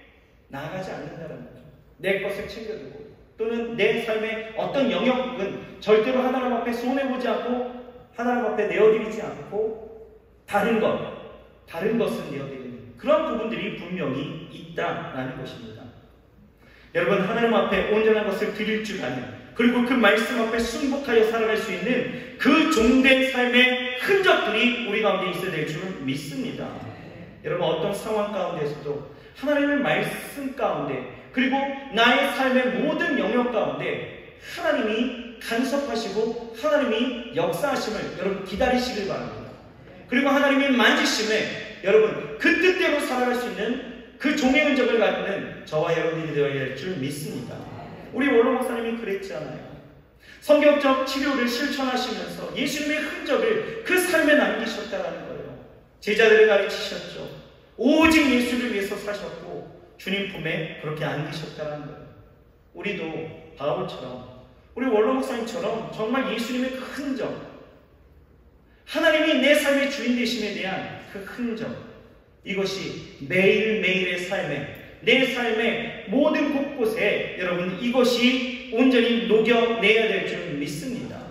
나아가지 않는다는 거죠. 내 것을 챙겨두고 또는 내 삶의 어떤 영역은 절대로 하나님 앞에 손해보지 않고 하나님 앞에 내어드리지 않고 다른 것은 내어드리는 그런 부분들이 분명히 있다라는 것입니다. 여러분 하나님 앞에 온전한 것을 드릴 줄 아는 그리고 그 말씀 앞에 순복하여 살아갈 수 있는 그 종된 삶의 흔적들이 우리 가운데 있어야 될 줄 믿습니다. 여러분 어떤 상황 가운데서도 하나님의 말씀 가운데 그리고 나의 삶의 모든 영역 가운데 하나님이 간섭하시고 하나님이 역사하심을 여러분 기다리시길 바랍니다. 그리고 하나님이 만지심에 여러분 그 뜻대로 살아갈 수 있는 그 종의 흔적을 갖는 저와 여러분들이 되어야 할 줄 믿습니다. 우리 원로 목사님이 그랬잖아요. 성경적 치료를 실천하시면서 예수님의 흔적을 그 삶에 남기셨다는 거예요. 제자들을 가르치셨죠. 오직 예수를 위해서 사셨고 주님 품에 그렇게 안기셨다는 거예요. 우리도 바울처럼 우리 원로 목사님처럼 정말 예수님의 그 흔적 하나님이 내 삶의 주인 되심에 대한 그 흔적 이것이 매일매일의 삶에 내 삶의 모든 곳곳에 여러분 이것이 온전히 녹여내야 될 줄 믿습니다.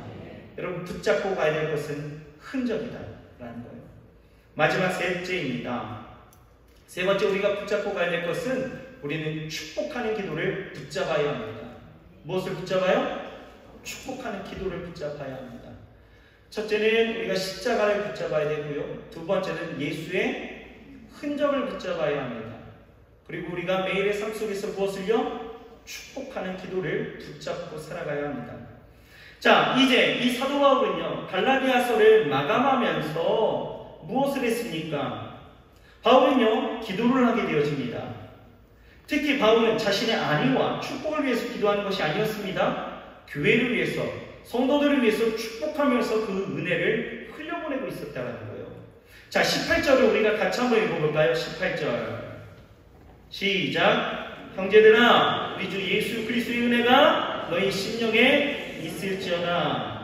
여러분 붙잡고 가야 될 것은 흔적이다 라는 거예요. 마지막 셋째입니다. 세 번째 우리가 붙잡고 가야 될 것은 우리는 축복하는 기도를 붙잡아야 합니다. 무엇을 붙잡아요? 축복하는 기도를 붙잡아야 합니다. 첫째는 우리가 십자가를 붙잡아야 되고요. 두 번째는 예수의 흔적을 붙잡아야 합니다. 그리고 우리가 매일의 삶 속에서 무엇을요? 축복하는 기도를 붙잡고 살아가야 합니다. 자, 이제 이 사도 바울은요, 갈라디아서를 마감하면서 무엇을 했습니까? 바울은요, 기도를 하게 되어집니다. 특히 바울은 자신의 안위와 축복을 위해서 기도하는 것이 아니었습니다. 교회를 위해서, 성도들을 위해서 축복하면서 그 은혜를 흘려보내고 있었다는 거예요. 자, 18절을 우리가 같이 한번 읽어볼까요? 18절. 시작. 형제들아, 우리 주 예수 그리스도의 은혜가 너희 심령에 있을지어다.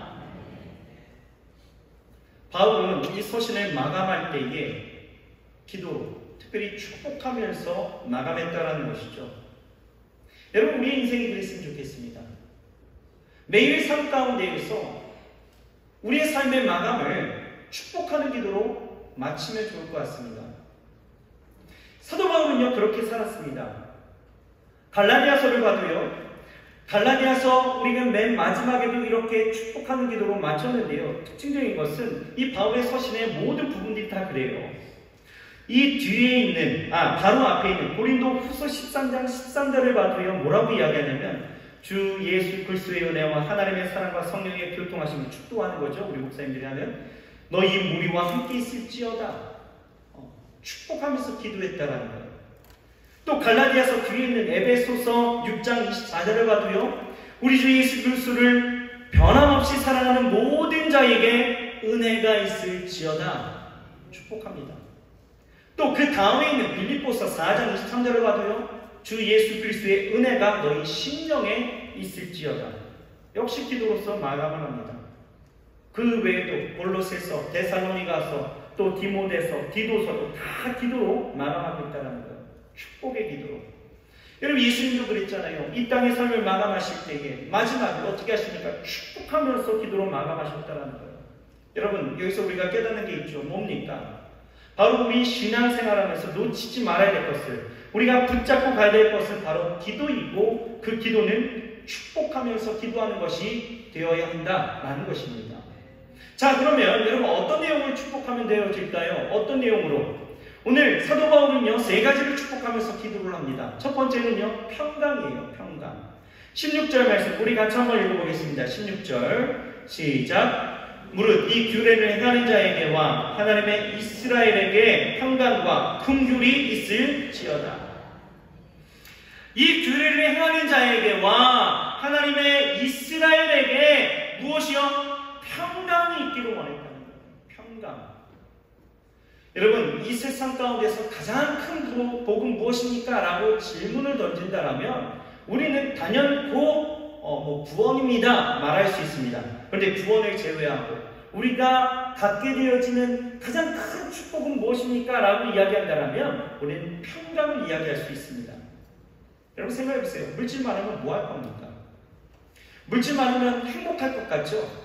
바울은 이 서신을 마감할 때에 기도로 특별히 축복하면서 마감했다라는 것이죠. 여러분 우리의 인생이 그랬으면 좋겠습니다. 매일의 삶 가운데에서 우리의 삶의 마감을 축복하는 기도로 마치면 좋을 것 같습니다. 사도 바울은요 그렇게 살았습니다. 갈라디아서를 봐도요, 갈라디아서 우리는 맨 마지막에도 이렇게 축복하는 기도로 마쳤는데요, 특징적인 것은 이 바울의 서신의 모든 부분들이 다 그래요. 이 뒤에 있는 바로 앞에 있는 고린도 후서 13장 13절을 봐도요 뭐라고 이야기하냐면 주 예수 그리스도의 은혜와 하나님의 사랑과 성령의 교통하심을 축도하는 거죠. 우리 목사님들이 하면 너희 무리와 함께 있을지어다. 축복하면서 기도했다라는 거예요. 또 갈라디아서 뒤에 있는 에베소서 6장 24절을 봐도요, 우리 주 예수 그리스도를 변함없이 사랑하는 모든 자에게 은혜가 있을지어다. 축복합니다. 또 그 다음에 있는 빌립보서 4장 23절을 봐도요, 주 예수 그리스도의 은혜가 너희 심령에 있을지어다. 역시 기도로서 마감을 합니다. 그 외에도 골로새서, 데살로니가서, 또 디모데서, 디도서도 다 기도로 마감하고 있다는 거예요. 축복의 기도로. 여러분 예수님도 그랬잖아요. 이 땅의 삶을 마감하실 때에 마지막에 어떻게 하십니까? 축복하면서 기도로 마감하셨다는 거예요. 여러분 여기서 우리가 깨닫는 게 있죠. 뭡니까? 바로 우리 신앙생활하면서 놓치지 말아야 될 것을, 우리가 붙잡고 가야 될 것은 바로 기도이고, 그 기도는 축복하면서 기도하는 것이 되어야 한다라는 것입니다. 자, 그러면 여러분 어떤 내용을 축복하면 되어질까요? 어떤 내용으로? 오늘 사도 바울은요 3가지를 축복하면서 기도를 합니다. 첫 번째는요 평강이에요. 평강. 16절 말씀 우리 같이 한번 읽어보겠습니다. 16절 시작. 무릇 이 규례를 행하는 자에게와 하나님의 이스라엘에게 평강과 긍휼이 있을지어다. 이 규례를 행하는 자에게와 하나님의 이스라엘에게 무엇이요? 평강이 있기를 원했다는 거예요. 평강. 여러분 이 세상 가운데서 가장 큰 복은 무엇입니까? 라고 질문을 던진다라면 우리는 단연코 구원입니다 말할 수 있습니다. 그런데 구원을 제외하고 우리가 갖게 되어지는 가장 큰 축복은 무엇입니까? 라고 이야기한다면 우리는 평강을 이야기할 수 있습니다. 여러분 생각해보세요. 물질 많으면 뭐 할 겁니까? 물질 많으면 행복할 것 같죠?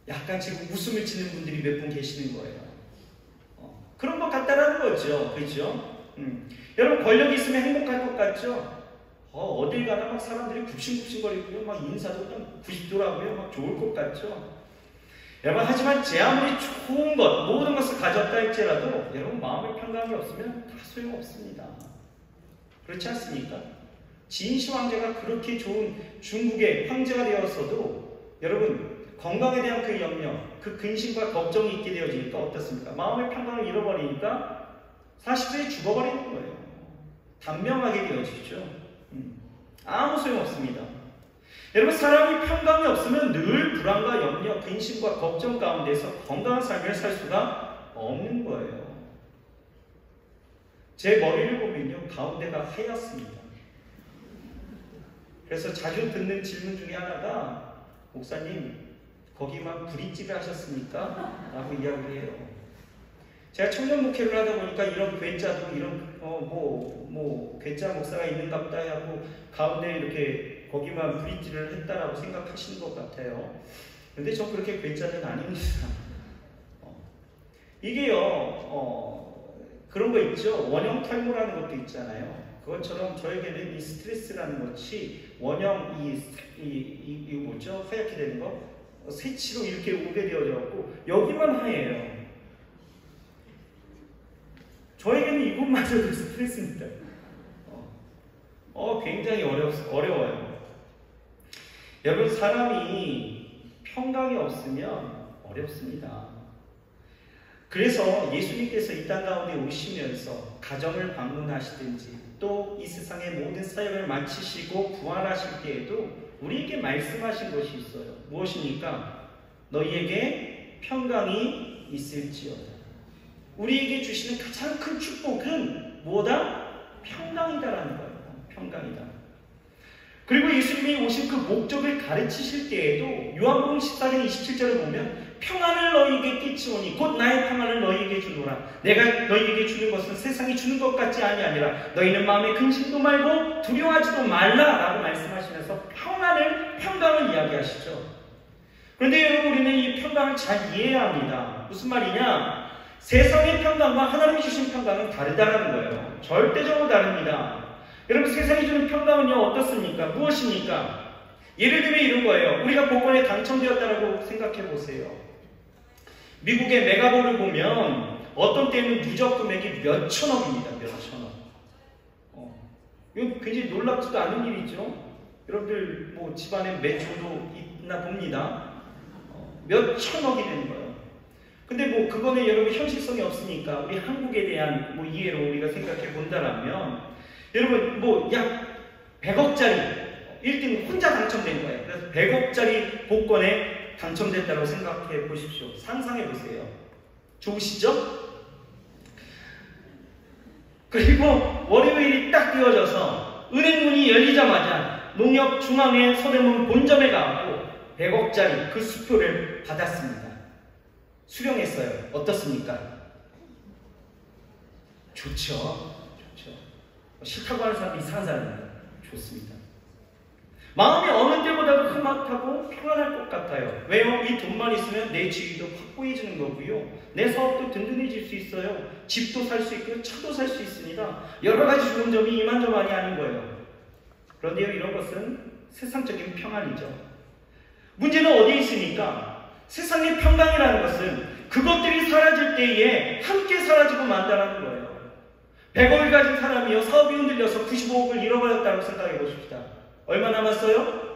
약간 지금 웃음을 짓는 분들이 몇 분 계시는 거예요. 그런 것 같다라는 거죠. 그렇죠? 여러분 권력이 있으면 행복할 것 같죠? 어딜 가나 막 사람들이 굽신굽신거리고요. 막 인사도 좀 90도로 하고요. 막 좋을 것 같죠? 여러분 하지만 제 아무리 좋은 것, 모든 것을 가졌다 할지라도 여러분 마음의 평강이 없으면 다 소용없습니다. 그렇지 않습니까? 진시 황제가 그렇게 좋은 중국의 황제가 되었어도 여러분 건강에 대한 그 염려, 그 근심과 걱정이 있게 되어지니까 어떻습니까? 마음의 평강을 잃어버리니까 40세에 죽어버리는 거예요. 단명하게 되어지죠. 아무 소용없습니다. 여러분 사람이 평강이 없으면 늘 불안과 염려, 근심과 걱정 가운데서 건강한 삶을 살 수가 없는 거예요. 제 머리를 보면요 가운데가 하얗습니다. 그래서 자주 듣는 질문 중에 하나가 목사님 거기만 브릿지를 하셨습니까? 라고 이야기를 해요. 제가 청년 목회를 하다 보니까 이런 괴짜도 이런 괴짜 목사가 있는가 보다 하고 가운데 이렇게 거기만 브릿지를 했다라고 생각하시는 것 같아요. 근데 저 그렇게 괴짜는 아닙니다. 이게요 그런 거 있죠. 원형 탈모라는 것도 있잖아요. 그것처럼 저에게는 이 스트레스라는 것이 원형 이 뭐죠? 하얗게 되는 거 새치로 이렇게 오게 되어졌고 여기만 하얘요. 저에게는 이것마저도 스트레스입니다. 굉장히 어려워요. 여러분 사람이 평강이 없으면 어렵습니다. 그래서 예수님께서 이 땅 가운데 오시면서 가정을 방문하시든지 또 이 세상의 모든 사역을 마치시고 부활하실 때에도 우리에게 말씀하신 것이 있어요. 무엇입니까? 너희에게 평강이 있을지어다. 우리에게 주시는 가장 큰 축복은 뭐다? 평강이다라는 거예요. 평강이다. 그리고 예수님이 오신 그 목적을 가르치실 때에도 요한복음 14장 27절을 보면 평안을 너희에게 끼치오니 곧 나의 평안을 너희에게 주노라. 내가 너희에게 주는 것은 세상이 주는 것 같지 아니하니라. 너희는 마음에 근심도 말고 두려워하지도 말라라고 말씀하시면서 평강을 이야기하시죠. 그런데 여러분 우리는 이 평강을 잘 이해해야 합니다. 무슨 말이냐? 세상의 평강과 하나님이 주신 평강은 다르다라는 거예요. 절대적으로 다릅니다. 여러분 세상이 주는 평강은요 어떻습니까? 무엇입니까? 예를 들면 이런 거예요. 우리가 복권에 당첨되었다라고 생각해 보세요. 미국의 메가볼을 보면 어떤 때는 누적 금액이 몇 천억입니다. 몇 천억. 이거 굉장히 놀랍지도 않은 일이죠. 여러분들 뭐 집안에 매주도 있나 봅니다. 몇 천억이 되는 거예요. 근데 뭐 그거는 여러분 현실성이 없으니까 우리 한국에 대한 뭐 이해로 우리가 생각해 본다라면 여러분 뭐 약 100억짜리 1등 혼자 당첨된 거예요. 그래서 100억짜리 복권에 당첨됐다고 생각해 보십시오. 상상해 보세요. 좋으시죠? 그리고 월요일이 딱 되어져서 은행문이 열리자마자 농협 중앙회 서대문 본점에 가고 100억짜리 그 수표를 받았습니다. 수령했어요. 어떻습니까? 좋죠. 싫다고 하는 사람이 이상한 사람입니다. 좋습니다. 마음이 어느 때보다도 흐뭇하고 평안할 것 같아요. 왜요? 이 돈만 있으면 내 지위도 확고해지는 거고요. 내 사업도 든든해질 수 있어요. 집도 살 수 있고요. 차도 살 수 있습니다. 여러 가지 좋은 점이 이만저만이 아닌 거예요. 그런데요, 이런 것은 세상적인 평안이죠. 문제는 어디에 있습니까? 세상의 평강이라는 것은 그것들이 사라질 때에 함께 사라지고 만다라는 거예요. 100억을 가진 사람이요, 사업이 흔들려서 95억을 잃어버렸다고 생각해 보십시다. 얼마 남았어요?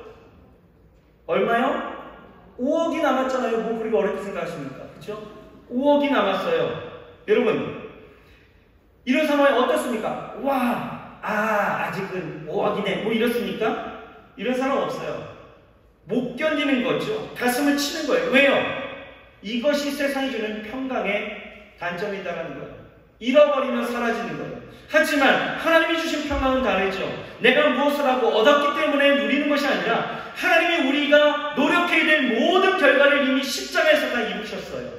얼마요? 5억이 남았잖아요. 뭐 그렇게 어렵게 생각하십니까? 그렇죠? 5억이 남았어요. 여러분, 이런 상황이 어떻습니까? 와, 아직은 5억이네. 뭐 이렇습니까? 이런 사람 없어요. 못 견디는 거죠. 가슴을 치는 거예요. 왜요? 이것이 세상이 주는 평강의 단점이다라는 거예요. 잃어버리면 사라지는 거예요. 하지만 하나님이 주신 평강은 다르죠. 내가 무엇을 하고 얻었기 때문에 누리는 것이 아니라 하나님이 우리가 노력해야 될 모든 결과를 이미 십자가에서 다 이루셨어요.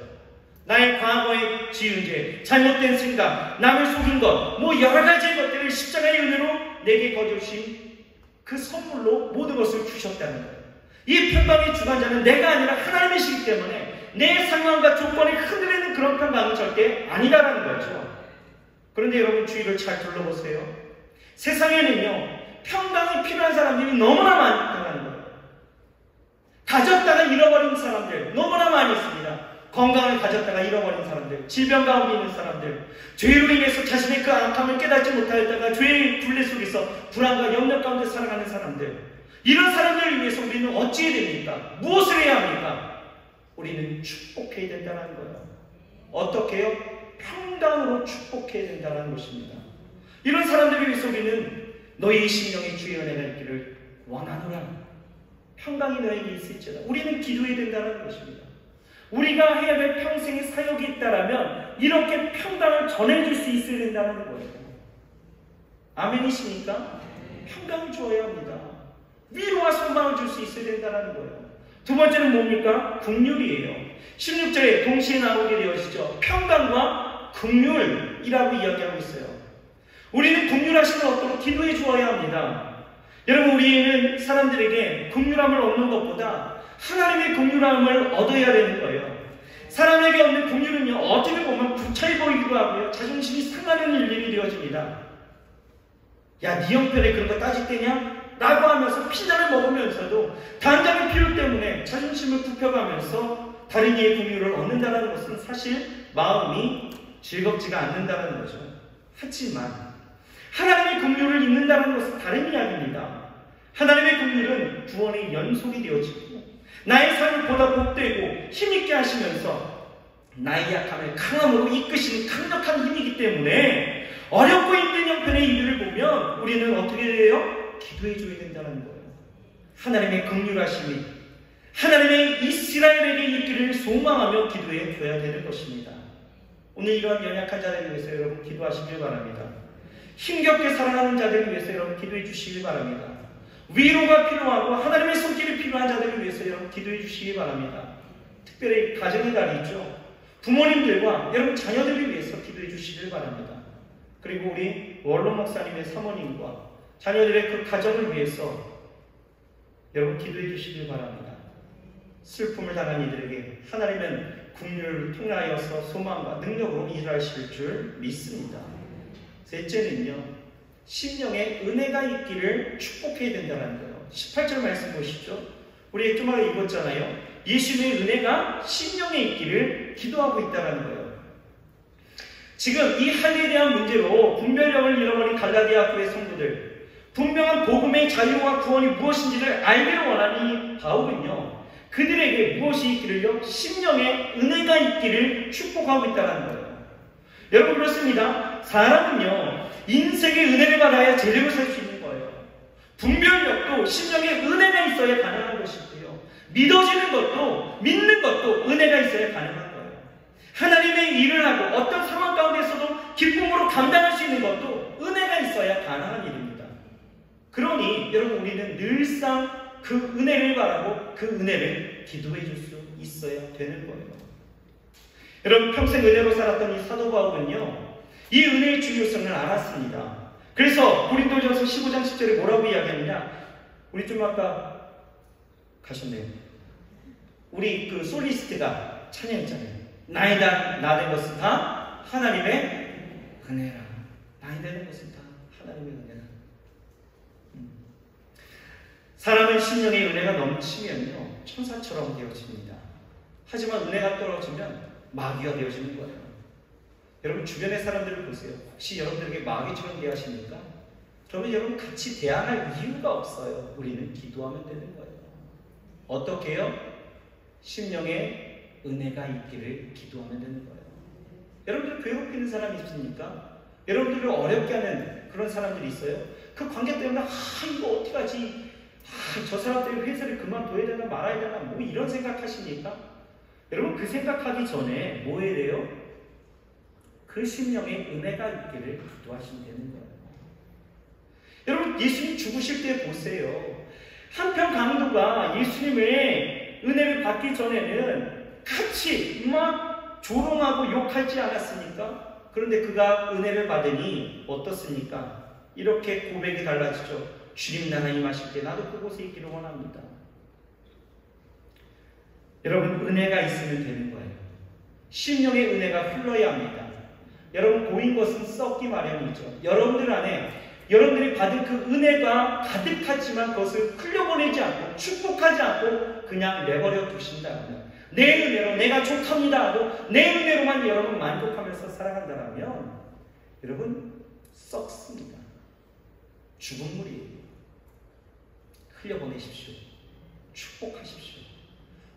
나의 과거의 지은 죄, 잘못된 생각, 남을 속인 것, 뭐 여러 가지 것들을 십자가의 은혜로 내게 거두신 그 선물로 모든 것을 주셨다는 거예요. 이 평강의 주관자는 내가 아니라 하나님이시기 때문에 내 상황과 조건이 흔들리는 그런 평강은 절대 아니다라는 거죠. 그런데 여러분 주위를 잘 둘러보세요. 세상에는요, 평강이 필요한 사람들이 너무나 많다는 거예요. 가졌다가 잃어버린 사람들 너무나 많이 있습니다. 건강을 가졌다가 잃어버린 사람들, 질병 가운데 있는 사람들, 죄로 인해서 자신의 그 악함을 깨닫지 못하였다가 죄의 굴레 속에서 불안과 염려 가운데 살아가는 사람들, 이런 사람들을 위해서 우리는 어찌 해야 됩니까? 무엇을 해야 합니까? 우리는 축복해야 된다는 거예요. 어떻게 해요? 평강으로 축복해야 된다는 것입니다. 이런 사람들을 위해서 우리는 너희 심령의 주의 은혜가 있기를 원하노라. 평강이 너에게 있을지어다. 우리는 기도해야 된다는 것입니다. 우리가 해야 될 평생의 사역이 있다라면 이렇게 평강을 전해줄 수 있어야 된다는 거예요. 아멘이십니까? 평강을 주어야 합니다. 위로와 소망을 줄 수 있어야 된다는 거예요. 두 번째는 뭡니까? 긍휼이에요. 16절에 동시에 나오게 되어지죠. 평강과 긍휼이라고 이야기하고 있어요. 우리는 긍휼하심을 얻도록 기도해 주어야 합니다. 여러분, 우리는 사람들에게 긍휼함을 얻는 것보다 하나님의 긍휼함을 얻어야 되는 거예요. 사람에게 얻는 긍휼은요, 어떻게 보면 부차해 보이기도 하고요, 자존심이 상하는 일들이 되어집니다. 야, 네 형편에 그런 거 따질 때냐? 라고 하면서 핀잔을 먹으면서도 단단한 필요 때문에 자존심을 굽혀가면서 다른 이의 긍휼을 얻는다는 것은 사실 마음이 즐겁지가 않는다는 거죠. 하지만 하나님의 긍휼을 잊는다는 것은 다른 이야기입니다. 하나님의 긍휼은 구원의 연속이 되어지고 나의 삶을 보다 복되고 힘있게 하시면서 나의 약함을 강함으로 이끄시는 강력한 힘이기 때문에 어렵고 힘든 형편의 일들을 보면 우리는 어떻게 해요? 기도해 줘야 된다는 거예요. 하나님의 긍휼하심이 하나님의 이스라엘에게 있기를 소망하며 기도해 줘야 되는 것입니다. 오늘 이런 연약한 자들을 위해서 여러분 기도하시길 바랍니다. 힘겹게 살아가는 자들을 위해서 여러분 기도해 주시길 바랍니다. 위로가 필요하고 하나님의 손길이 필요한 자들을 위해서 여러분 기도해 주시기 바랍니다. 특별히 가정의 달이 있죠. 부모님들과 여러분 자녀들을 위해서 기도해 주시길 바랍니다. 그리고 우리 원로 목사님의 사모님과 자녀들의 그 가정을 위해서 여러분 기도해 주시길 바랍니다. 슬픔을 당한 이들에게 하나님은 긍휼을 통하여서 소망과 능력으로 일하실 줄 믿습니다. 셋째는요, 심령에 은혜가 있기를 축복해야 된다는 거예요. 18절 말씀 보시죠. 우리 좀 아까 읽었잖아요. 예수님의 은혜가 심령에 있기를 기도하고 있다는 거예요. 지금 이 할례에 대한 문제로 분별력을 잃어버린 갈라디아 교회 성도들, 분명한 복음의 자유와 구원이 무엇인지를 알기를 원하는 이 바울은요, 그들에게 무엇이 있기를요? 심령에 은혜가 있기를 축복하고 있다는 거예요. 여러분, 그렇습니다. 사람은요, 인생의 은혜를 받아야 제대로 살 수 있는 거예요. 분별력도 심령에 은혜가 있어야 가능한 것이고요, 믿어지는 것도, 믿는 것도 은혜가 있어야 가능한 거예요. 하나님의 일을 하고 어떤 상황 가운데서도 기쁨으로 감당할 수 있는 것도 은혜가 있어야 가능한 일입니다. 그러니 여러분, 우리는 늘상 그 은혜를 바라고 그 은혜를 기도해 줄 수 있어야 되는 거예요. 여러분, 평생 은혜로 살았던 이 사도 바울은요, 이 은혜의 중요성을 알았습니다. 그래서 고린도전서 15장 10절에 뭐라고 이야기하느냐? 우리 좀 아까 가셨네요. 우리 그 솔리스트가 찬양했잖아요. 나 된 것은 다 하나님의 은혜라. 나이 되는 것은 다 하나님의 은혜라. 사람은 심령의 은혜가 넘치면요 천사처럼 되어집니다. 하지만 은혜가 떨어지면 마귀가 되어지는 거예요. 여러분 주변의 사람들을 보세요. 혹시 여러분들에게 마귀처럼 대하십니까? 그러면 여러분 같이 대항할 이유가 없어요. 우리는 기도하면 되는 거예요. 어떻게 해요? 심령의 은혜가 있기를 기도하면 되는 거예요. 여러분들 괴롭히는 사람이 있습니까? 여러분들을 어렵게 하는 그런 사람들이 있어요. 그 관계 때문에 이거 어떡하지? 저 사람 때문에 회사를 그만둬야 되나 말아야 되나 뭐 이런 생각하십니까? 여러분 그 생각하기 전에 뭐 해야 돼요? 그 심령의 은혜가 있기를 기도하시면 되는 거예요. 여러분 예수님 죽으실 때 보세요. 한편 강도가 예수님의 은혜를 받기 전에는 같이 막 조롱하고 욕하지 않았습니까? 그런데 그가 은혜를 받으니 어떻습니까? 이렇게 고백이 달라지죠. 주님 나라 임하실 때 나도 그곳에 있기를 원합니다. 여러분 은혜가 있으면 되는 거예요. 심령의 은혜가 흘러야 합니다. 여러분 고인 것은 썩기 마련이죠. 여러분들 안에 여러분들이 받은 그 은혜가 가득하지만 그것을 흘려보내지 않고 축복하지 않고 그냥 내버려 두신다면 내 은혜로 내가 좋답니다 하고 내 은혜로만 여러분 만족하면서 살아간다면 여러분 썩습니다. 죽은 물이에요. 흘려보내십시오. 축복하십시오.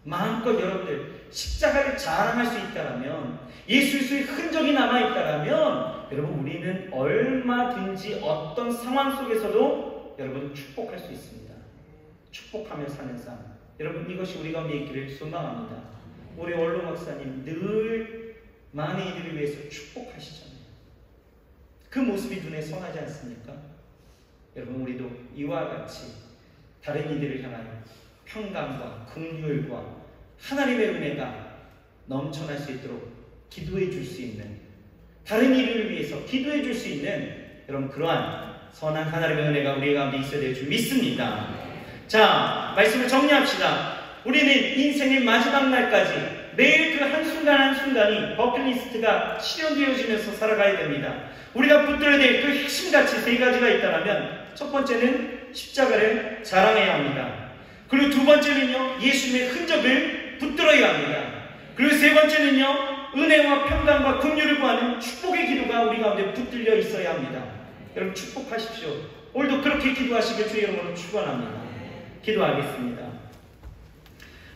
마음껏 여러분들 십자가를 자랑할 수 있다면 예수 그리스도의 흔적이 남아있다면 여러분 우리는 얼마든지 어떤 상황 속에서도 여러분 축복할 수 있습니다. 축복하며 사는 삶. 여러분 이것이 우리 가운데 있기를 소망합니다. 우리 원로 목사님 늘 많은 이들을 위해서 축복하시잖아요. 그 모습이 눈에 선하지 않습니까? 여러분 우리도 이와 같이 다른 이들을 향하여 평강과 긍휼과 하나님의 은혜가 넘쳐날 수 있도록 기도해 줄 수 있는 다른 이들을 위해서 기도해 줄 수 있는 여러분 그러한 선한 하나님의 은혜가 우리 가운데 있어야 될 줄 믿습니다. 자, 말씀을 정리합시다. 우리는 인생의 마지막 날까지 매일 그 한순간 한순간이 버킷리스트가 실현되어지면서 살아가야 됩니다. 우리가 붙들어야 될 그 핵심가치 세 가지가 있다면 첫 번째는 십자가를 자랑해야 합니다. 그리고 두 번째는요 예수님의 흔적을 붙들어야 합니다. 그리고 세 번째는요 은혜와 평강과 긍휼을 구하는 축복의 기도가 우리 가운데 붙들려 있어야 합니다. 여러분 축복하십시오. 오늘도 그렇게 기도하시길 주의 이름으로 축원합니다. 기도하겠습니다.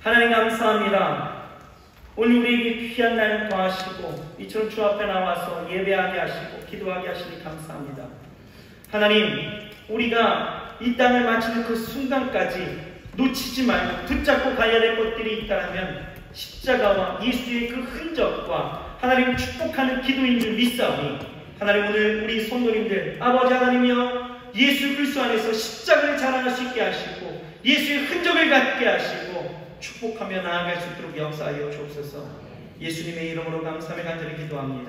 하나님 감사합니다. 오늘 우리에게 귀한 날 더하시고 이처럼 주 앞에 나와서 예배하게 하시고 기도하게 하시니 감사합니다. 하나님 우리가 이 땅을 마치는 그 순간까지 놓치지 말고 붙잡고 가야 될 것들이 있다면 십자가와 예수의 그 흔적과 하나님을 축복하는 기도인 줄 믿사오니 하나님 오늘 우리 성도님들 아버지 하나님이여 예수 그리스도 안에서 십자가를 자랑할 수 있게 하시고 예수의 흔적을 갖게 하시고 축복하며 나아갈 수 있도록 역사하여 주옵소서. 예수님의 이름으로 감사하며 간절히 기도합니다.